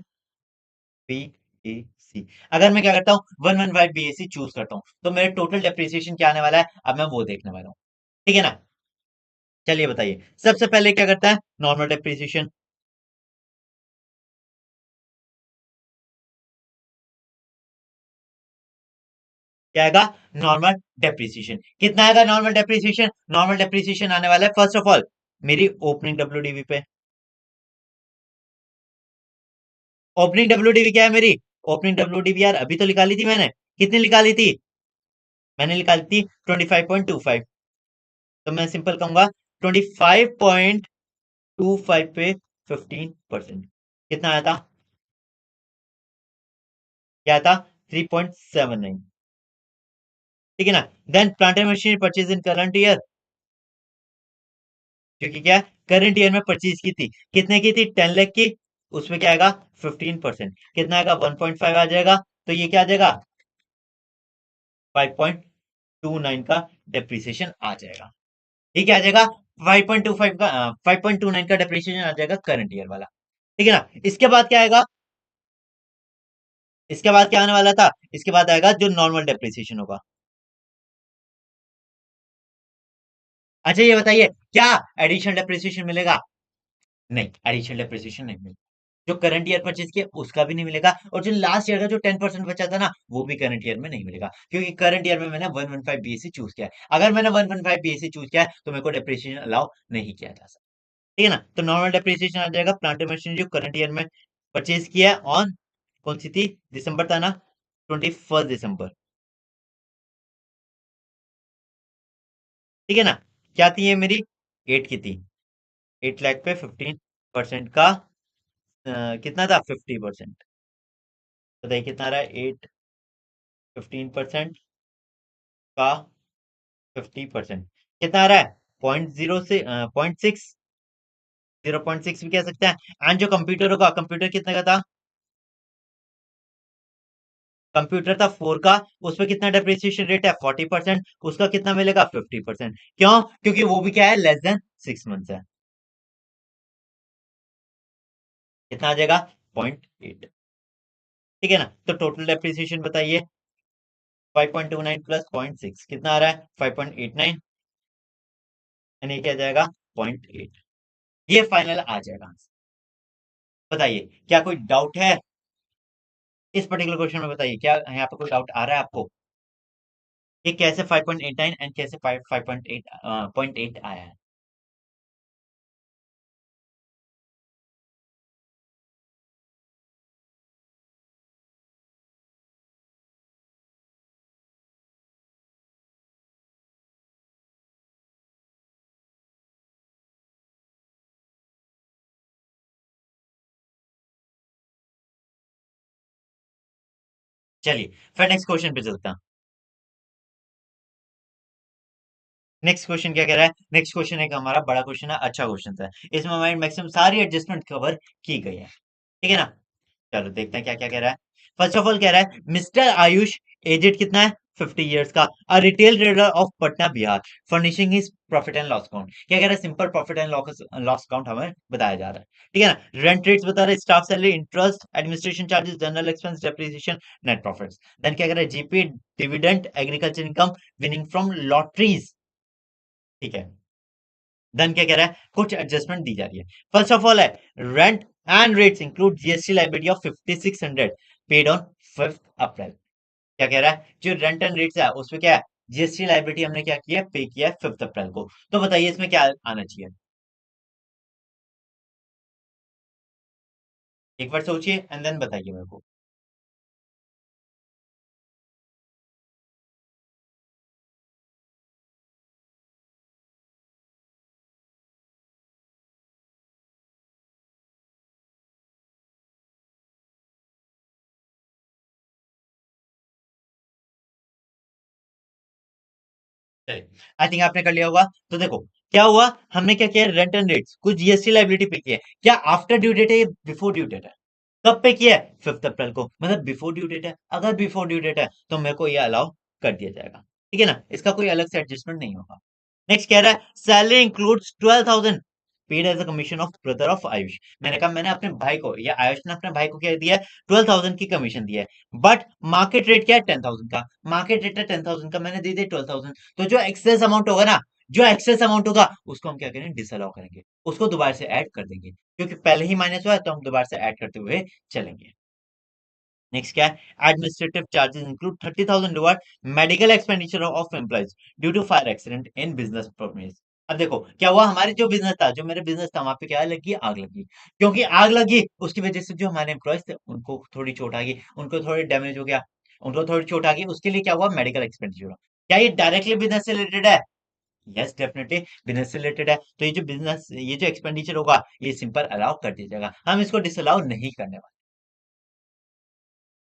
बी ए सी। अगर मैं क्या करता हूँ 115 बी ए सी चूज करता हूँ तो मेरे टोटल डेप्रिसिएशन क्या आने वाला है, अब मैं वो देखने वाला हूँ। ठीक है ना। चलिए बताइए सबसे पहले क्या करता है नॉर्मल डेप्रिसिएशन। क्या आएगा नॉर्मल डेप्रिसिएशन। कितना आएगा नॉर्मल डेप्रिसिएशन, नॉर्मल डेप्रिसिएशन आने वाला है फर्स्ट ऑफ ऑल मेरी ओपनिंग डब्ल्यूडीवी पे। ओपनिंग डब्ल्यूडीवी क्या है मेरी, ओपनिंग डब्ल्यूडीवी यार अभी तो निकाली थी मैंने, कितनी निकाली थी, मैंने निकाली थी 25.25। तो मैं सिंपल कहूंगा 25.25 पे 15%, कितना आया था, क्या था 3.79। ठीक है ना। Then plant and machinery purchase in current year, क्योंकि क्या करंट ईयर में परचेज की थी, कितने की थी 10 लाख की, उसमें क्या आएगा 15%, कितना आएगा 1.5 आ जाएगा, तो ये क्या आ जाएगा 5.29 का डेप्रिसिएशन आ जाएगा। ये क्या आ जाएगा 5.25 का 5.29 का डेप्रिसिएशन आ जाएगा करंट ईयर वाला। ठीक है ना। इसके बाद क्या आएगा, इसके बाद क्या आने वाला था, इसके बाद आएगा जो नॉर्मल डेप्रिसिएशन होगा। अच्छा ये बताइए क्या एडिशनल डेप्रिसिएशन मिलेगा, नहीं एडिशनल डेप्रिसिएशन नहीं मिलेगा। जो करंट ईयर परचेज किया उसका भी नहीं मिलेगा, और जो लास्ट ईयर का जो 10% बचा था ना वो भी करंट ईयर में नहीं मिलेगा, क्योंकि करंट ईयर में मैंने 115 बीएससी चूज किया है। अगर मैंने 115 बीएससी चूज किया है तो मेरे को डेप्रिसिएशन अलाउ नहीं किया जा सकता। ठीक है ना। तो नॉर्मल डेप्रिसिएशन आ जाएगा प्लांट एंड मशीनरी जो करंट ईयर में परचेज किया है ऑन कौन सी थी, दिसंबर था ना, 21 दिसंबर। ठीक है ना। क्या थी ये मेरी, 8 की थी, 8 लाख पे 15% का कितना था 50%। बताइए कितना रहा है 8, 15% का 50% कितना आ रहा है, 0.0 से 0.6, 0.6 भी कह सकते हैं। एंड जो कंप्यूटर होगा, कंप्यूटर कितने का था, कंप्यूटर था 4 का, उसमें कितना डेप्रिसिएशन रेट है 40%, उसका कितना मिलेगा 50%। क्यों, क्योंकि वो भी क्या है लेस देन 6 मंथ्स है। कितना आ जाएगा 0.8। ठीक है ना। तो टोटल डेप्रिसिएशन बताइए 5.29 प्लस 0.6 कितना आ रहा है 5.89, यानी क्या जाएगा 0.8। ये फाइनल आ जाएगा आंसर। बताइए क्या कोई डाउट है इस पर्टिकुलर क्वेश्चन में, बताइए क्या यहाँ पे कोई डाउट आ रहा है आपको कि कैसे 5.89 एंड कैसे 5.8 आया है। चलिए फिर नेक्स्ट क्वेश्चन पे चलते हैं। नेक्स्ट क्वेश्चन क्या कह रहा है, नेक्स्ट क्वेश्चन एक हमारा बड़ा क्वेश्चन है, अच्छा क्वेश्चन है, इसमें हमारी मैक्सिमम सारी एडजस्टमेंट कवर की गई है। ठीक है ना। चलो देखते हैं क्या क्या कह रहा है। फर्स्ट ऑफ ऑल कह रहा है मिस्टर आयुष, एजेड कितना है 50 ईयर्स का, a retail trader of Patna Bihar, furnishing his profit and loss account. क्या कह रहा है simple profit and loss account हमें बताया जा रहा है। ठीक है ना। रेंट रेट्स बता रहे हैं, staff salary, interest, administration charges, general expense, depreciation, net profits. Then क्या कह रहा है GP, dividend, agriculture income, winning from lotteries. ठीक है। देन क्या कह रहा है कुछ एडजस्टमेंट दी जा रही है। फर्स्ट ऑफ ऑल है rent and rates include GST liability of 5600 paid on 5 अप्रैल। क्या कह रहा है जो रेंट एंड रेट्स है उसमें क्या है जीएसटी लाइबिलिटी हमने क्या किया पे किया है 5 अप्रैल को। तो बताइए इसमें क्या आना चाहिए, एक बार सोचिए एंड देन बताइए मेरे को। आई थिंक आपने कर लिया होगा। तो देखो क्या हुआ, हमने क्या किया रेंट एंड रेट्स कुछ जीएसटी लाइबिलिटी पे किया है, क्या आफ्टर ड्यू डेट है बिफोर ड्यू डेट है, कब पे किया है 5 अप्रैल को, मतलब बिफोर ड्यू डेट है। अगर बिफोर ड्यू डेट है तो मेरे को ये अलाउ कर दिया जाएगा। ठीक है ना, इसका कोई अलग से एडजस्टमेंट नहीं होगा। नेक्स्ट कह रहा है salary includes 12,000 paid as a commission of brother of Ayush. मैंने कहा मैंने अपने भाई को, या आयुष ने अपने भाई को क्या दिया है, 12,000 की कमीशन दिया है, बट मार्केट रेट क्या है 10,000 का, मार्केट रेट है 10,000 का, मैंने दे दिया 12,000। तो जो एक्सेस अमाउंट होगा ना, जो एक्सेस अमाउंट होगा उसको हम क्या करेंगे, डिसअलाउ करेंगे, उसको दोबारा से ऐड कर देंगे, क्योंकि पहले ही माइनस हुआ है तो हम दोबारा से ऐड करते हुए चलेंगे। नेक्स्ट क्या है, administrative charges include 30,000 toward medical expenditure of employees due to fire accident in business premise. अब देखो क्या हुआ, हमारे जो बिजनेस था, जो मेरे बिजनेस था, वहां पे क्या लगी, आग लगी। क्योंकि आग लगी उसकी वजह से जो हमारे एम्प्लॉयज थे उनको थोड़ी चोट आ गई, उनको थोड़ी डैमेज हो गया, उनको थोड़ी चोट आ गई, उसके लिए क्या हुआ, मेडिकल एक्सपेंडिचर। क्या ये डायरेक्टली बिजनेस से रिलेटेड है? यस डेफिनेटली बिजनेस से रिलेटेड है। तो ये जो बिजनेस, ये जो एक्सपेंडिचर होगा, ये सिंपल अलाउ कर दिया जाएगा, हम इसको डिसअलाउ नहीं करने वाले।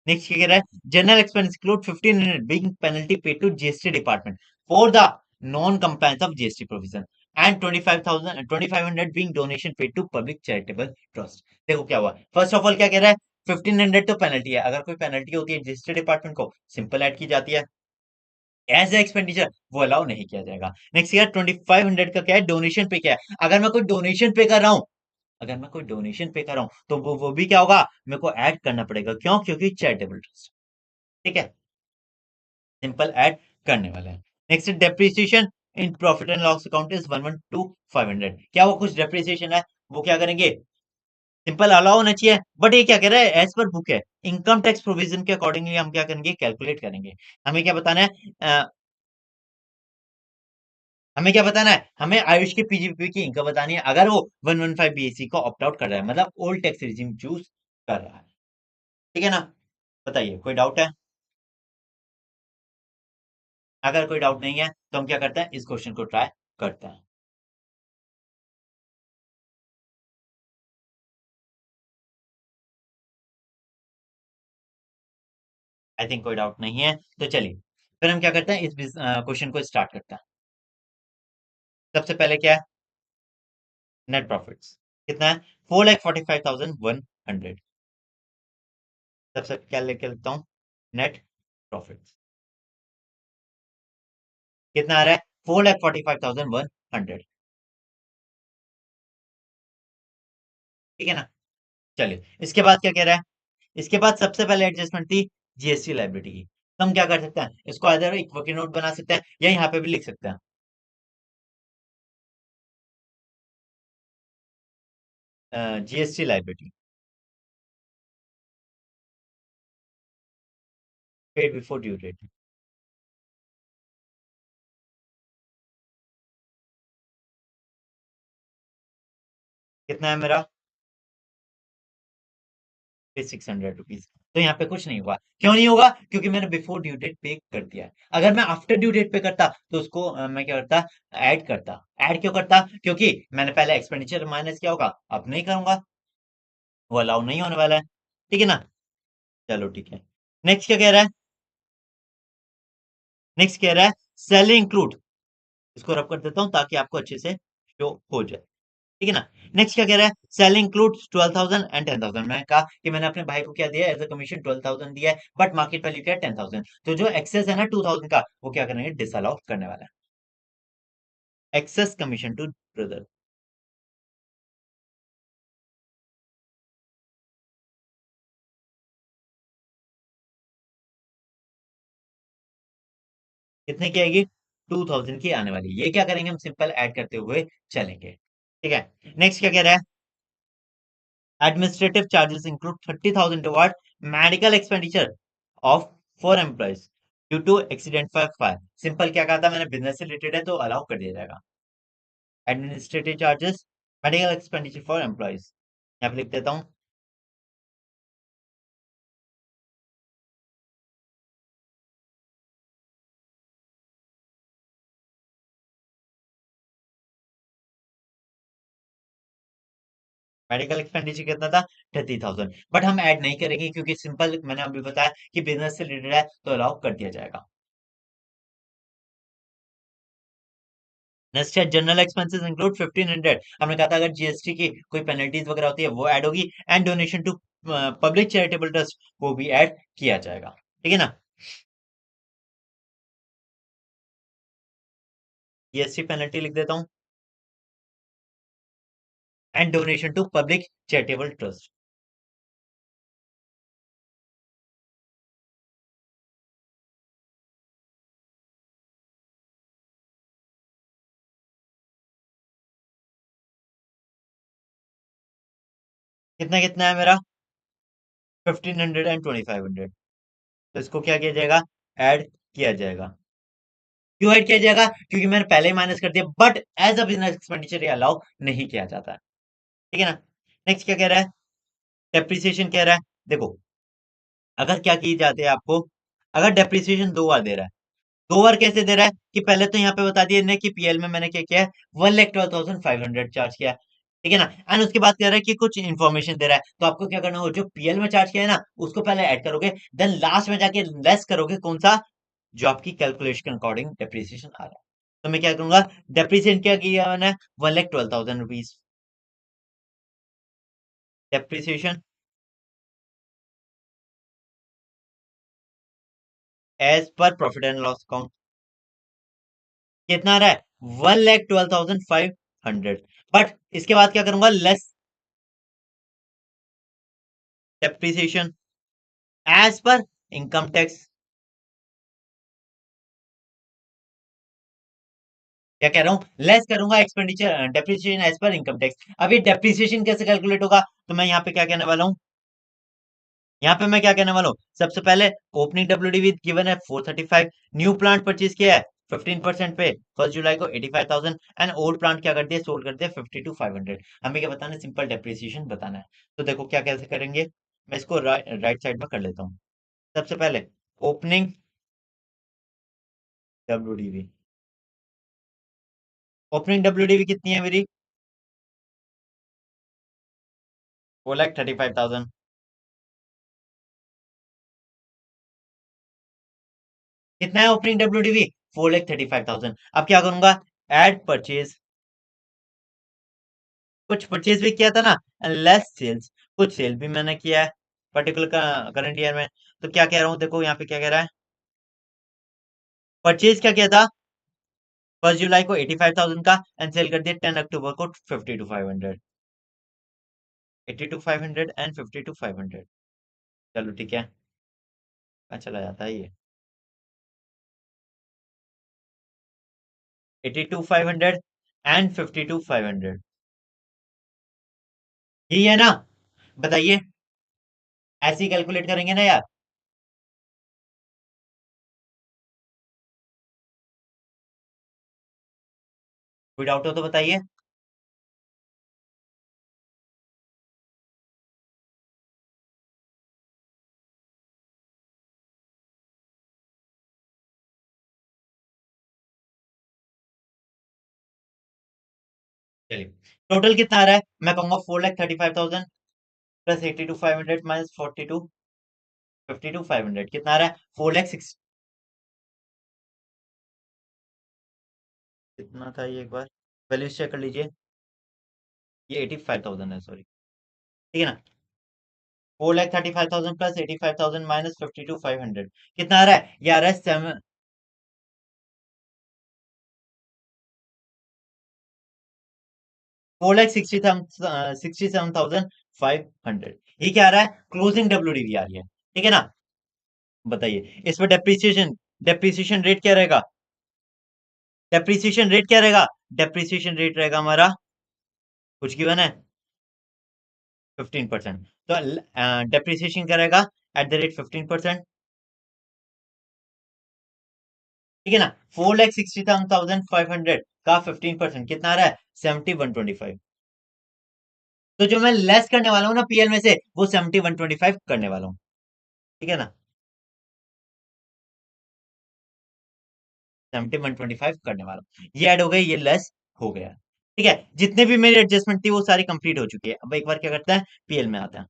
नेक्स्ट क्या कह रहा है, general expense include 1500 being penalty paid to GST department for the non compliance of GST provision and 25,000 2500 being donation paid to public charitable trust. देखो क्या हुआ, फर्स्ट ऑफ ऑल क्या कह रहा है, 1500 तो पेनल्टी है, अगर कोई पेनल्टी होती है जीएसटी डिपार्टमेंट को, सिंपल ऐड की जाती है, एज ए एक्सपेंडिचर वो अलाउ नहीं किया जाएगा। नेक्स्ट ईयर 2500 का क्या है, डोनेशन पे क्या है, अगर मैं कोई डोनेशन पे कर रहा हूँ, अगर मैं कोई डोनेशन पे कर रहा हूँ तो वो भी क्या होगा, मेरे को ऐड करना पड़ेगा, क्यों, क्योंकि चैरिटेबल ट्रस्ट। ठीक है, सिंपल ऐड करने वाले हैं। Next depreciation in profit and loss account is 112,500। क्या वो कुछ डेप्रिसिएशन है, वो क्या करेंगे, सिंपल अलाउ होना चाहिए, बट ये क्या कह रहा है, एज पर बुक है, इनकम टैक्स प्रोविजन के अकॉर्डिंगली हम क्या करेंगे, कैलकुलेट करेंगे। हमें क्या बताना है, हमें क्या बताना है, हमें आयुष के पीजीपी की इनकम बतानी है, अगर वो 115 बीएससी को ऑप्ट आउट कर रहा है, मतलब ओल्ड टैक्स रिजीम चूज कर रहा है। ठीक है ना, बताइए कोई डाउट है? अगर कोई डाउट नहीं है तो हम क्या करते हैं, इस क्वेश्चन को ट्राई करते हैं। आई थिंक कोई डाउट नहीं है, तो चलिए फिर हम क्या करते हैं, इस क्वेश्चन को स्टार्ट करते हैं। सबसे पहले क्या है, नेट प्रॉफिट्स कितना है, 4,45,100। सबसे क्या लेके लिखता हूँ, नेट प्रॉफिट्स कितना आ रहा है, 4,45,100। ठीक है ना, चलिए इसके बाद क्या कह रहा है, इसके बाद सबसे पहले एडजस्टमेंट थी जीएसटी लाइबिलिटी की। तो हम क्या कर सकते हैं, इसको इधर इक्विटी नोट बना सकते हैं, या यहाँ पे भी लिख सकते हैं, GST liability paid before due date. कितना है मेरा, 600 रुपीज। तो यहाँ पे कुछ नहीं हुआ, क्यों नहीं होगा, क्योंकि मैंने बिफोर ड्यू डेट पे कर दिया है। अगर मैं आफ्टर ड्यू डेट पे करता तो उसको मैं क्या करता, ऐड करता। ऐड क्यों करता, क्योंकि मैंने पहले एक्सपेंडिचर माइनस किया होगा, अब नहीं करूंगा, वो अलाउ नहीं होने वाला है। ठीक है ना, चलो ठीक है। नेक्स्ट क्या कह रहा है, नेक्स्ट कह रहा है सैलरी इंक्लूड, इसको रब कर देता हूँ ताकि आपको अच्छे से शो हो जाए। ठीक है ना, नेक्स्ट क्या कह रहा है, सेल इंक्लूड्स 12,000 एंड 10,000। मैंने कहा कि मैंने अपने भाई को क्या दिया एज अ कमीशन, 12,000 दिया है, बट मार्केट वैल्यू क्या है, 10,000। तो जो एक्सेस है ना 2,000 का, वो क्या करेंगे, डिसअलाउ करने वाला है, एक्सेस कमीशन टू ब्रदर। कितने की आएगी, 2,000 की आने वाली, ये क्या करेंगे, हम सिंपल ऐड करते हुए चलेंगे। ठीक है, नेक्स्ट क्या कह रहा है, administrative charges include 30,000 toward medical expenditure of for employees due to accident for fire. Simple क्या कहा था मैंने, बिजनेस से रिलेटेड है तो अलाउ कर दिया जाएगा। Administrative charges, medical expenditure for employees, यहाँ पे लिख देता हूँ, मेडिकल एक्सपेंडिचर कितना था, 30,000, बट हम ऐड नहीं करेंगे क्योंकि सिंपल मैंने अभी बताया कि बिजनेस से रिलेटेड है तो अलाउ कर दिया जाएगा। नेक्स्ट है जनरल एक्सपेंसेस इंक्लूड 1,500। हमने कहा था अगर जीएसटी की कोई पेनल्टीज वगैरह होती है वो ऐड होगी, and donation to public charitable trust वो भी ऐड किया जाएगा। ठीक है ना, जीएसटी पेनल्टी लिख देता हूँ, and donation to public charitable trust. कितना कितना है मेरा? 1500 एंड 2500। तो इसको क्या किया जाएगा? ऐड किया जाएगा। क्यों ऐड किया जाएगा? क्योंकि मैंने पहले ही माइनस कर दिया, but as a business expenditure ये अलाउ नहीं किया जाता है। ठीक है ना? नेक्स्ट क्या कह रहा है? डेप्रिसिएशन कह रहा है। देखो, अगर क्या की जाती है आपको, अगर डेप्रिसिएशन 2 बार दे रहा है, 2 बार कैसे दे रहा है कि पहले तो यहाँ पे बता दिया ने कि पीएल में मैंने क्या किया है, 1,12,500 चार्ज किया है। ठीक है ना? एंड उसके बाद कह रहा है कि कुछ इन्फॉर्मेशन दे रहा है, तो आपको क्या करना हो, जो पीएल में चार्ज किया है ना उसको पहले ऐड करोगे, देन लास्ट में जाके लेस करोगे, कौन सा? जो आपकी कैलकुलेशन के अकॉर्डिंग डेप्रिसिएशन आ रहा है। तो मैं क्या करूंगा? डेप्रिसिएशन क्या किया मैंने? 1,12,000 rupees depreciation as per profit and loss account. कितना आ रहा है? 1,12,500। बट इसके बाद क्या करूंगा? Less depreciation as per income tax. क्या कह रहा हूं? लेस करूंगा expenditure depreciation as per income tax. अभी डेप्रिसिएशन कैसे कैलकुलेट होगा? तो मैं यहाँ पे क्या कहने वाला हूँ, यहाँ पे मैं क्या कहने वाला हूँ, सबसे पहले ओपनिंग डब्ल्यूडीवी गिवन है 435, न्यू प्लांट परचेज किया है 15% पे 1 जुलाई को 85,000, एंड ओल्ड प्लांट क्या कर दिया? सोल्ड कर दिया 52,500। हमें क्या बताना है? सिंपल डेप्रिसिएशन बताना है। तो देखो क्या कैसे करेंगे, मैं इसको राइट साइड में कर लेता हूँ। सबसे पहले ओपनिंग डब्ल्यूडीवी, ओपनिंग डब्ल्यूडीवी कितनी है मेरी? 4,35,000। कितना है ओपनिंग डब्ल्यूडीवी? 4,35,000। अब क्या करूंगा? एड परचेज, कुछ परचेज भी किया था ना, लेस सेल्स, कुछ सेल भी मैंने किया है पर्टिकुलर करंट ईयर में। तो क्या कह रहा हूँ, देखो यहाँ पे क्या कह रहा है, परचेज क्या किया था 1 जुलाई को 85,000 का, एंड सेल कर दिया 10 अक्टूबर को 52,500। 82,500 एंड 52,500। चलो ठीक है, चला जाता है ये। 82,500 एंड 52,500, यही है ना? बताइए, ऐसे ही कैलकुलेट करेंगे ना यार? कोई डाउट हो तो बताइए। चलिए, टोटल कितना आ रहा है? मैं कहूंगा 4,35,000 प्लस 82,500 माइनस 52,500 कितना आ रहा है? 4,06। कितना था ये, एक बार वैल्यूज चेक कर लीजिए। ये 85,000 है, सॉरी। ठीक है ना? 4,35,000 प्लस 85,000 माइनस 52,500 कितना आ रहा है? ये आ रहा है 4,67,500। ये क्या आ रहा है? क्लोजिंग डब्ल्यूडीवी आ रही है। ठीक है ना? बताइए इस पर डेप्रीसिएशन, डेप्रीसिएशन रेट क्या रहेगा? डेप्रीसिएशन रेट क्या रहेगा? डेप्रीसिएशन रेट रहेगा हमारा, कुछ गिवन है, 15%। तो डेप्रिसिएशन करेगा एट द रेट 15%। ठीक है ना? 4,67,500 का 15% कितना आ रहा है? 70,125। तो जो मैं लेस करने वाला हूँ ना पीएल में से, वो 70,125 करने वाला हूँ। ठीक है ना? 70,125 करने वाला हूँ, ये ऐड हो गई, ये लेस हो गया। ठीक है, जितने भी मेरी एडजस्टमेंट थी वो सारी कंप्लीट हो चुकी है। अब एक बार क्या करते हैं, पीएल में आते हैं।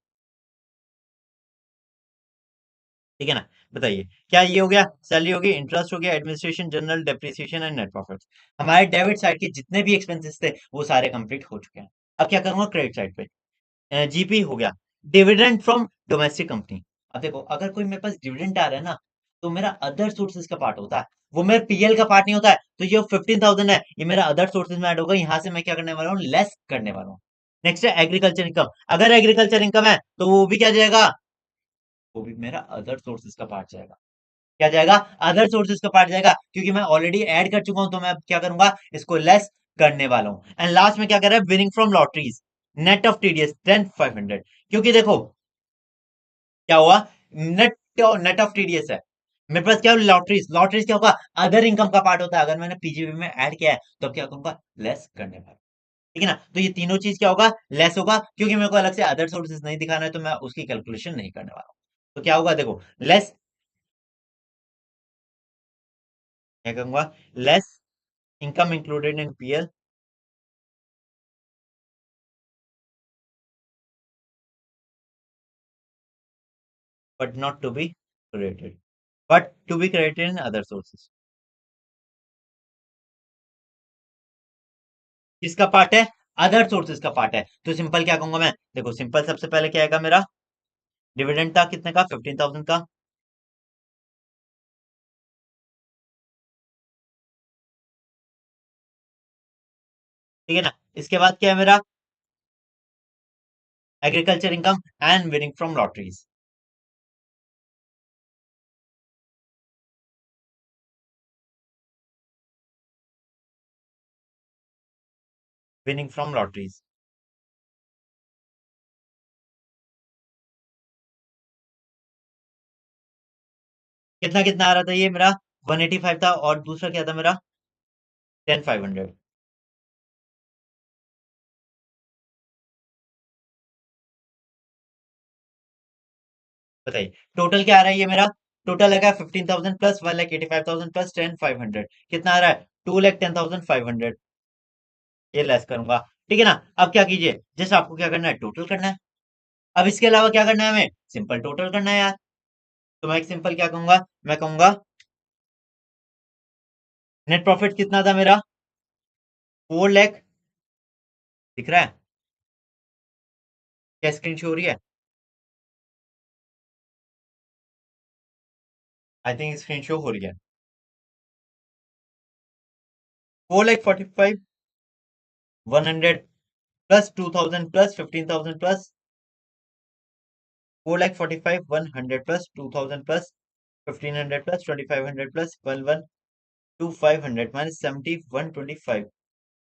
ठीक है ना? बताइए, क्या ये हो गया? सैलरी हो गई, इंटरेस्ट हो गया, administration, general, depreciation and net profit. हमारे डेबिट साइड के जितने भी एक्सपेंसेस थे वो सारे कंप्लीट हो चुके हैं। अब क्या करूंगा? क्रेडिट साइड पे जीपी हो गया, डिविडेंड फ्रॉम डोमेस्टिक कंपनी। अब देखो, अगर कोई मेरे पास डिविडेंड आ रहा है ना, तो मेरा अदर सोर्सेज का पार्ट होता है, वो मेरे पीएल का पार्ट नहीं होता है। तो ये 15,000 है, ये मेरा अदर सोर्सेज में ऐड होगा, यहाँ से मैं क्या करने वाला हूँ? लेस करने वाला हूँ। नेक्स्ट है एग्रीकल्चर इनकम। अगर एग्रीकल्चर इनकम है तो वो भी क्या जाएगा, वो भी मेरा अदर सोर्सेज का पार्ट जाएगा। क्या जाएगा, अदर सोर्सेज का पार्ट जाएगा, क्योंकि मैं ऑलरेडी ऐड कर चुका हूं, तो मैं अब क्या करूंगा, इसको लेस करने वाला हूं। एंड लास्ट में क्या कर रहा है, winning from lotteries, net of TDS 10,500। क्योंकि देखो क्या हुआ, नेट नेट ऑफ टीडीएस है मेरे पास, क्या लॉटरीज, लॉटरीज क्या होगा, अदर इनकम का पार्ट होता है। अगर मैंने पीजीबी में ऐड किया है तो अब क्या करूंगा, लेस करने वाला। ठीक है ना, तो ये तीनों चीज क्या होगा, लेस होगा, क्योंकि मेरे को अलग से अदर सोर्सेज नहीं दिखाना है, तो मैं उसकी कैलकुलेशन नहीं करने वाला हूं। तो क्या होगा देखो, लेस, क्या कहूंगा, less income included in PL, but not to be credited, but to be credited in other sources. किसका पार्ट है, अदर सोर्सेज का पार्ट है। तो सिंपल क्या कहूंगा मैं, देखो सिंपल, सबसे पहले क्या आएगा मेरा, डिविडेंड था कितने का, 15,000 का। ठीक है ना, इसके बाद क्या है मेरा, agriculture income and winning from lotteries. Winning from lotteries कितना कितना आ रहा था ये मेरा, 185 था, और दूसरा क्या था मेरा, 10,500। बताइए टोटल क्या आ रहा है ये मेरा, टोटल लगा 15,000 प्लस 1,85,000 प्लस 10,500, कितना आ रहा है, 2,10,500। ये लेस करूंगा। ठीक है ना, अब क्या कीजिए, जस्ट आपको क्या करना है, टोटल करना है। अब इसके अलावा क्या करना है हमें, सिंपल टोटल करना है यार। तो मैं एक सिंपल क्या कहूंगा, मैं कहूंगा नेट प्रॉफिट कितना था मेरा, 4 लाख। दिख रहा है, क्या स्क्रीन शो हो रही है, आई थिंक स्क्रीन शो हो रही है। 4,45,100 plus 2,000 plus 15,000 plus 4,45,100 plus 2,000 plus 1,500 plus 2,500 plus 1,125,500 minus 70,125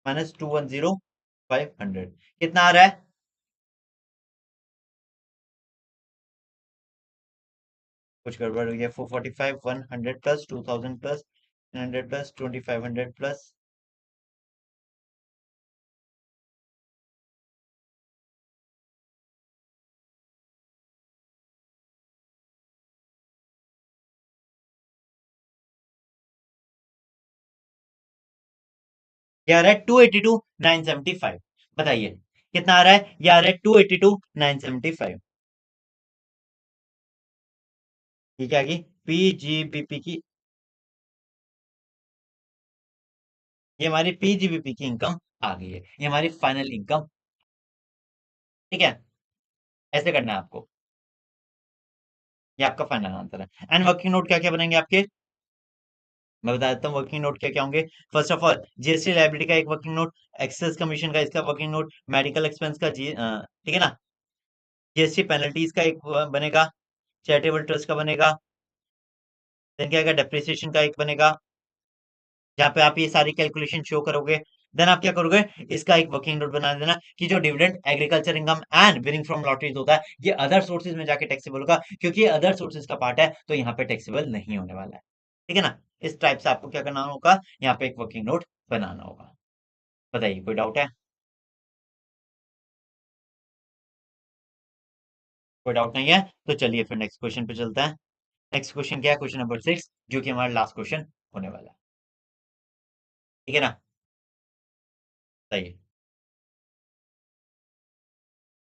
minus 2,10,500, कितना आ रहा है, कुछ गड़बड़ हुई है, 445,100 प्लस 2,000 प्लस 100 प्लस 2,500 प्लस, ये आ रहा है 282,975। बताइए कितना आ रहा है, ये आ रहा है 282,975। ये क्या की, पीजीबीपी की, ये हमारी पीजीबीपी की इनकम आ गई है, ये हमारी फाइनल इनकम। ठीक है, ऐसे करना है आपको, ये आपका फाइनल आंसर है। एंड वर्किंग नोट क्या क्या बनेंगे आपके, मैं बता देता हूँ वर्किंग नोट क्या क्या होंगे। First of all GST liability का एक वर्किंग नोट, एक्सेस कमीशन का इसका वर्किंग नोट, मेडिकल एक्सपेंस का जी, ठीक है ना, जीएसटी पेनल्टीज का एक बनेगा, चैरिटेबल ट्रस्ट का बनेगा, देन क्या आएगा, डेप्रिसिएशन का एक बनेगा, जहाँ पे आप ये सारी कैलकुलेशन शो करोगे। देन आप क्या करोगे, इसका एक वर्किंग नोट बना देना कि जो dividend, agriculture income and winning from lotteries होता है, ये अदर सोर्सेज में जाके टैक्सेबल होगा, क्योंकि ये अदर सोर्सेज का पार्ट है, तो यहाँ पे टैक्सेबल नहीं होने वाला है। ठीक है ना, इस टाइप से आपको क्या करना होगा, यहाँ पे एक वर्किंग नोट बनाना होगा। बताइए कोई डाउट है, कोई डाउट नहीं है, तो चलिए फिर नेक्स्ट क्वेश्चन पे चलते हैं। नेक्स्ट क्वेश्चन क्या है, क्वेश्चन नंबर 6, जो कि हमारा लास्ट क्वेश्चन होने वाला है। ठीक है ना, बताइए,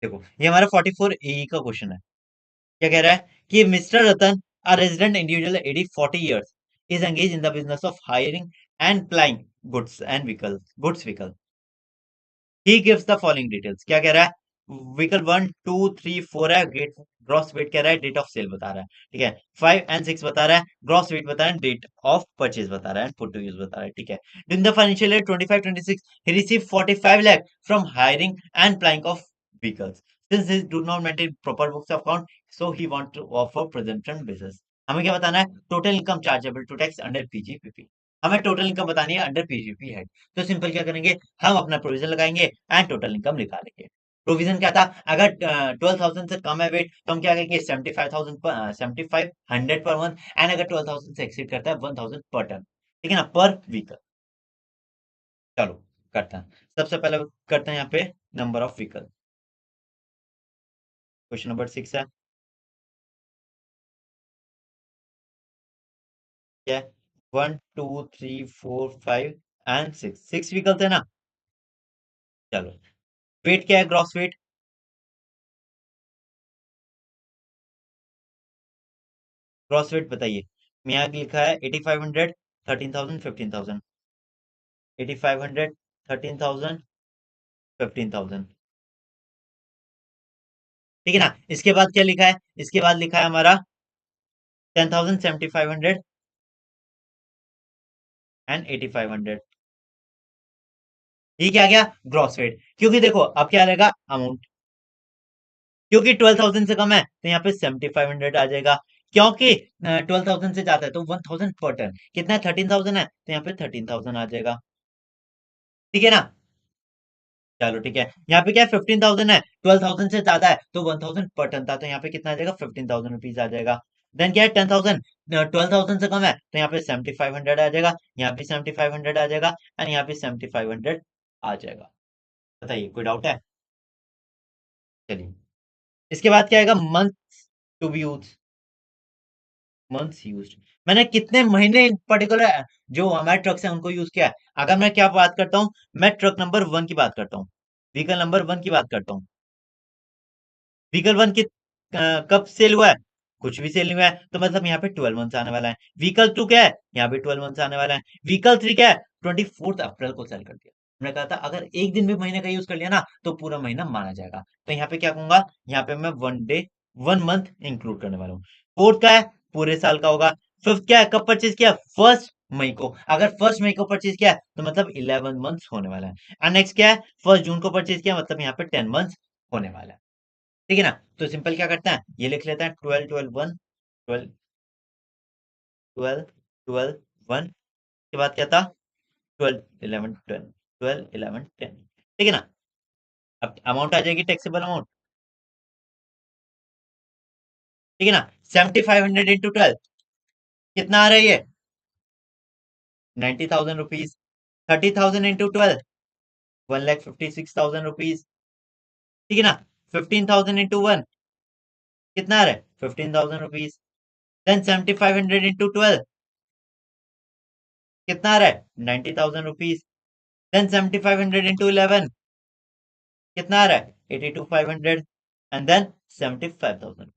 देखो ये हमारा 44 ए का क्वेश्चन है। क्या कह रहा है कि mister Ratan, a resident individual aged 40 years, is engaged in the business of hiring and plying goods and vehicles, goods vehicle. He gives the following details. क्या कह रहा है, व्हीकल 1 2 3 4 है, ग्रॉस वेट कह रहा है, डेट ऑफ सेल बता रहा है, ठीक है। 5 and 6 बता रहा है, ग्रॉस वेट बता रहा है, डेट ऑफ परचेज बता रहा है, पुट टू यूज बता रहा है, ठीक है। During the financial year 25-26 he received 45 lakh from hiring and buying of vehicles. Since he do not maintain proper books of account, so he want to offer presumption basis. हमें क्या बताना है? Total income chargeable to tax under PGPP. हमें total income बतानी है under PGP head. तो simple क्या करेंगे, हम अपना प्रोविजन लगाएंगे एंड टोटल इनकम निकालेंगे। प्रोविजन क्या था, अगर 12,000 से कम है वेट तो हम क्या करेंगे, 75,000 7500 पर मंथ, एंड अगर 12,000 से एक्सीड करता है 1,000 पर टन, ठीक है ना, पर व्हीकल। चलो करते हैं, सबसे पहले करते हैं यहाँ पे number of vehicle. Question number 6 है, क्या है, 1 2 3 4 5 एंड 6, 6 व्हीकल थे ना। चलो, वेट क्या है, ग्रॉस वेट, ग्रॉस वेट बताइए। यहाँ लिखा है 8500, 13,000, 15,000, 8500, 13,000, 15,000, ठीक है ना। इसके बाद क्या लिखा है, इसके बाद लिखा है हमारा 10,000, 7,500 एंड 8,500। ये क्या आ गया, ग्रॉस वेट। क्योंकि देखो अब क्या रहेगा अमाउंट, क्योंकि 12,000 से कम है तो यहाँ पे 7,500 आ जाएगा। क्योंकि 12,000 से ज्यादा है तो 1,000 पर टन, कितना है, 13,000 है तो यहाँ पे 13,000 आ जाएगा, ठीक है ना। चलो ठीक है, यहाँ पे क्या है, 15,000 है, 12,000 से ज्यादा है तो 1,000 पर टन था, तो यहाँ पे कितना आ जाएगा, 15,000 रुपीज आ जाएगा। देन क्या है, 10,000, 12,000 से कम है तो यहाँ पे 7,500 आ जाएगा, यहाँ पे 7,500 आ जाएगा, एंड यहाँ पे 7,500 आ जाएगा। बताइए, कोई डाउट है? चलिए, इसके बाद क्या आएगा, month to be use, months used, मैंने कितने महीने इन पर्टिकुलर जो हमारे ट्रक्स हैं उनको यूज किया है। अगर मैं क्या बात करता हूँ, मैं ट्रक नंबर 1 की बात करता हूँ, व्हीकल नंबर 1 की बात करता हूँ। व्हीकल 1 की कब सेल हुआ है, कुछ भी सेल नहीं हुआ है, तो मतलब यहाँ पे 12 मंथ्स आने वाला है। व्हीकल 2 क्या है, यहाँ पे 12 मंथ्स आने वाला है। व्हीकल 3 क्या है, 24 अप्रैल को सेल कर दिया। मैंने कहा था अगर एक दिन भी महीने का यूज कर लिया ना तो पूरा महीना माना जाएगा, तो यहाँ पे क्या कहूंगा, यहाँ पे मैं 1 डे 1 मंथ इंक्लूड करने वाला हूँ। फोर्थ क्या है, पूरे साल का होगा। फिफ्थ क्या है, कब परचेज किया, 1 मई को, अगर 1 मई को परचेज किया तो मतलब 11 मंथ्स होने वाला है। एंड नेक्स्ट क्या है, 1 जून को परचेज किया मतलब यहाँ पे 10 मंथ्स होने वाला है, ठीक है ना। तो सिंपल क्या करते हैं, ये लिख लेते हैं, 12 12 1, 12 12 12 1 के बाद क्या था, 12 11 12, 12 11 10, ठीक है ना। अब अमाउंट आ जाएगी, टैक्सेबल अमाउंट, ठीक है ना। 7,500 इंटू 12 कितना आ रहा है ये, 90,000 रुपीज। 30,000 इंटू 12, 1,56,000 रुपीज, ठीक है ना। 15,000 इंटू 1 कितना आ रहा है, 15,000 रुपीज। देन 7,500 इंटू 12 कितना आ रहा है, 90,000 रुपीज। देन 7,500 इंटू 11 कितना आ रहा है, 82,500, एंड देन 75,000।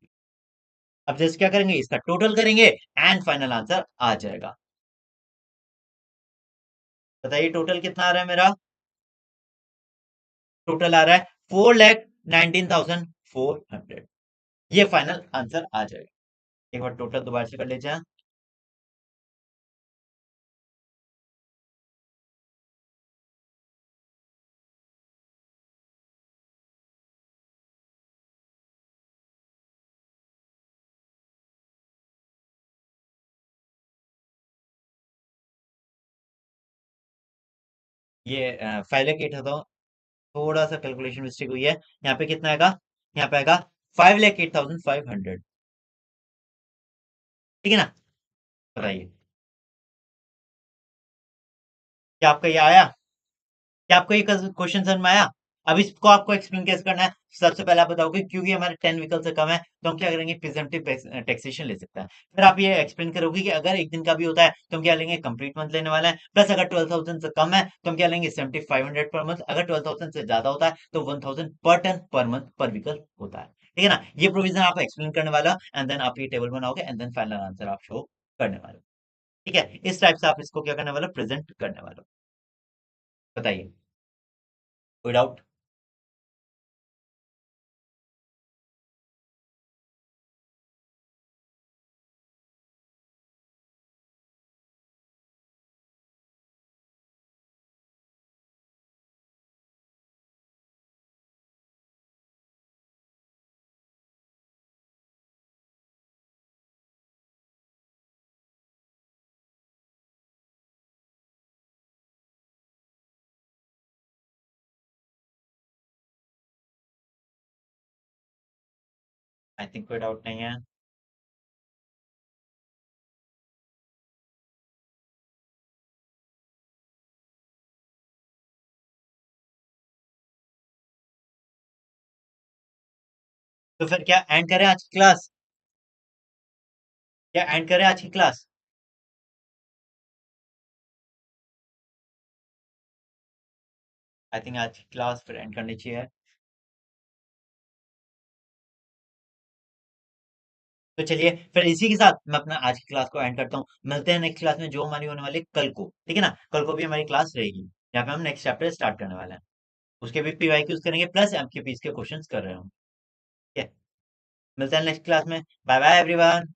अब जैसे क्या करेंगे, इसका टोटल करेंगे एंड फाइनल आंसर आ जाएगा। बताइए टोटल कितना आ रहा है मेरा, टोटल आ रहा है 4,19,400, ये फाइनल आंसर आ जाएगा। एक बार टोटल दोबारा से कर लीजिए। ये 5,08,000, थोड़ा सा कैलकुलेशन मिस्टेक हुई है, यहाँ पे कितना आएगा, यहाँ पे आएगा 5,08,500, ठीक है ना। बताइए, क्या आपका ये आया, क्या आपको ये क्वेश्चन समझ में आया? अब इसको आपको एक्सप्लेन कैसे करना है, सबसे पहले आप बताओगे क्योंकि हमारे 10 व्हीकल से कम है तो हम क्या करेंगे, प्रिजम्पटिव टैक्सेशन ले सकते हैं। फिर आप ये एक्सप्लेन करोगे कि अगर एक दिन का भी होता है तो हम क्या लेंगे, कंप्लीट मंथ लेने वाला है। प्लस अगर 12,000 से कम है तो हम क्या लेंगे, 7,500 पर मंथ। अगर 12,000 से ज्यादा होता है तो 1,000 पर टन पर मंथ पर व्हीकल होता है, ठीक है ना। ये प्रोविजन आप एक्सप्लेन करने वाला हो एंड देन आप ये टेबल बनाओगे एंड देन फाइनल आंसर आप शो करने वाले हो, ठीक है। इस टाइप से आप इसको क्या करने वाले हो, प्रेजेंट करने वाले हो। बताइए, कोई डाउट? आई थिंक कोई डाउट नहीं है। तो फिर क्या एंड करें आज की क्लास? क्या एंड करें आज की क्लास? आई थिंक आज की क्लास फिर एंड करनी चाहिए। तो चलिए फिर इसी के साथ मैं अपना आज की क्लास को एंड करता हूँ। मिलते हैं नेक्स्ट क्लास में जो हमारी होने वाली है कल को, ठीक है ना? कल को भी हमारी क्लास रहेगी जहाँ पे हम नेक्स्ट चैप्टर स्टार्ट करने वाले हैं। उसके भी पीवाईक्यूज करेंगे प्लस एमसीक्यूज के क्वेश्चंस कर रहे हूँ। ठीक है, मिलते हैं नेक्स्ट क्लास में। Bye bye everyone.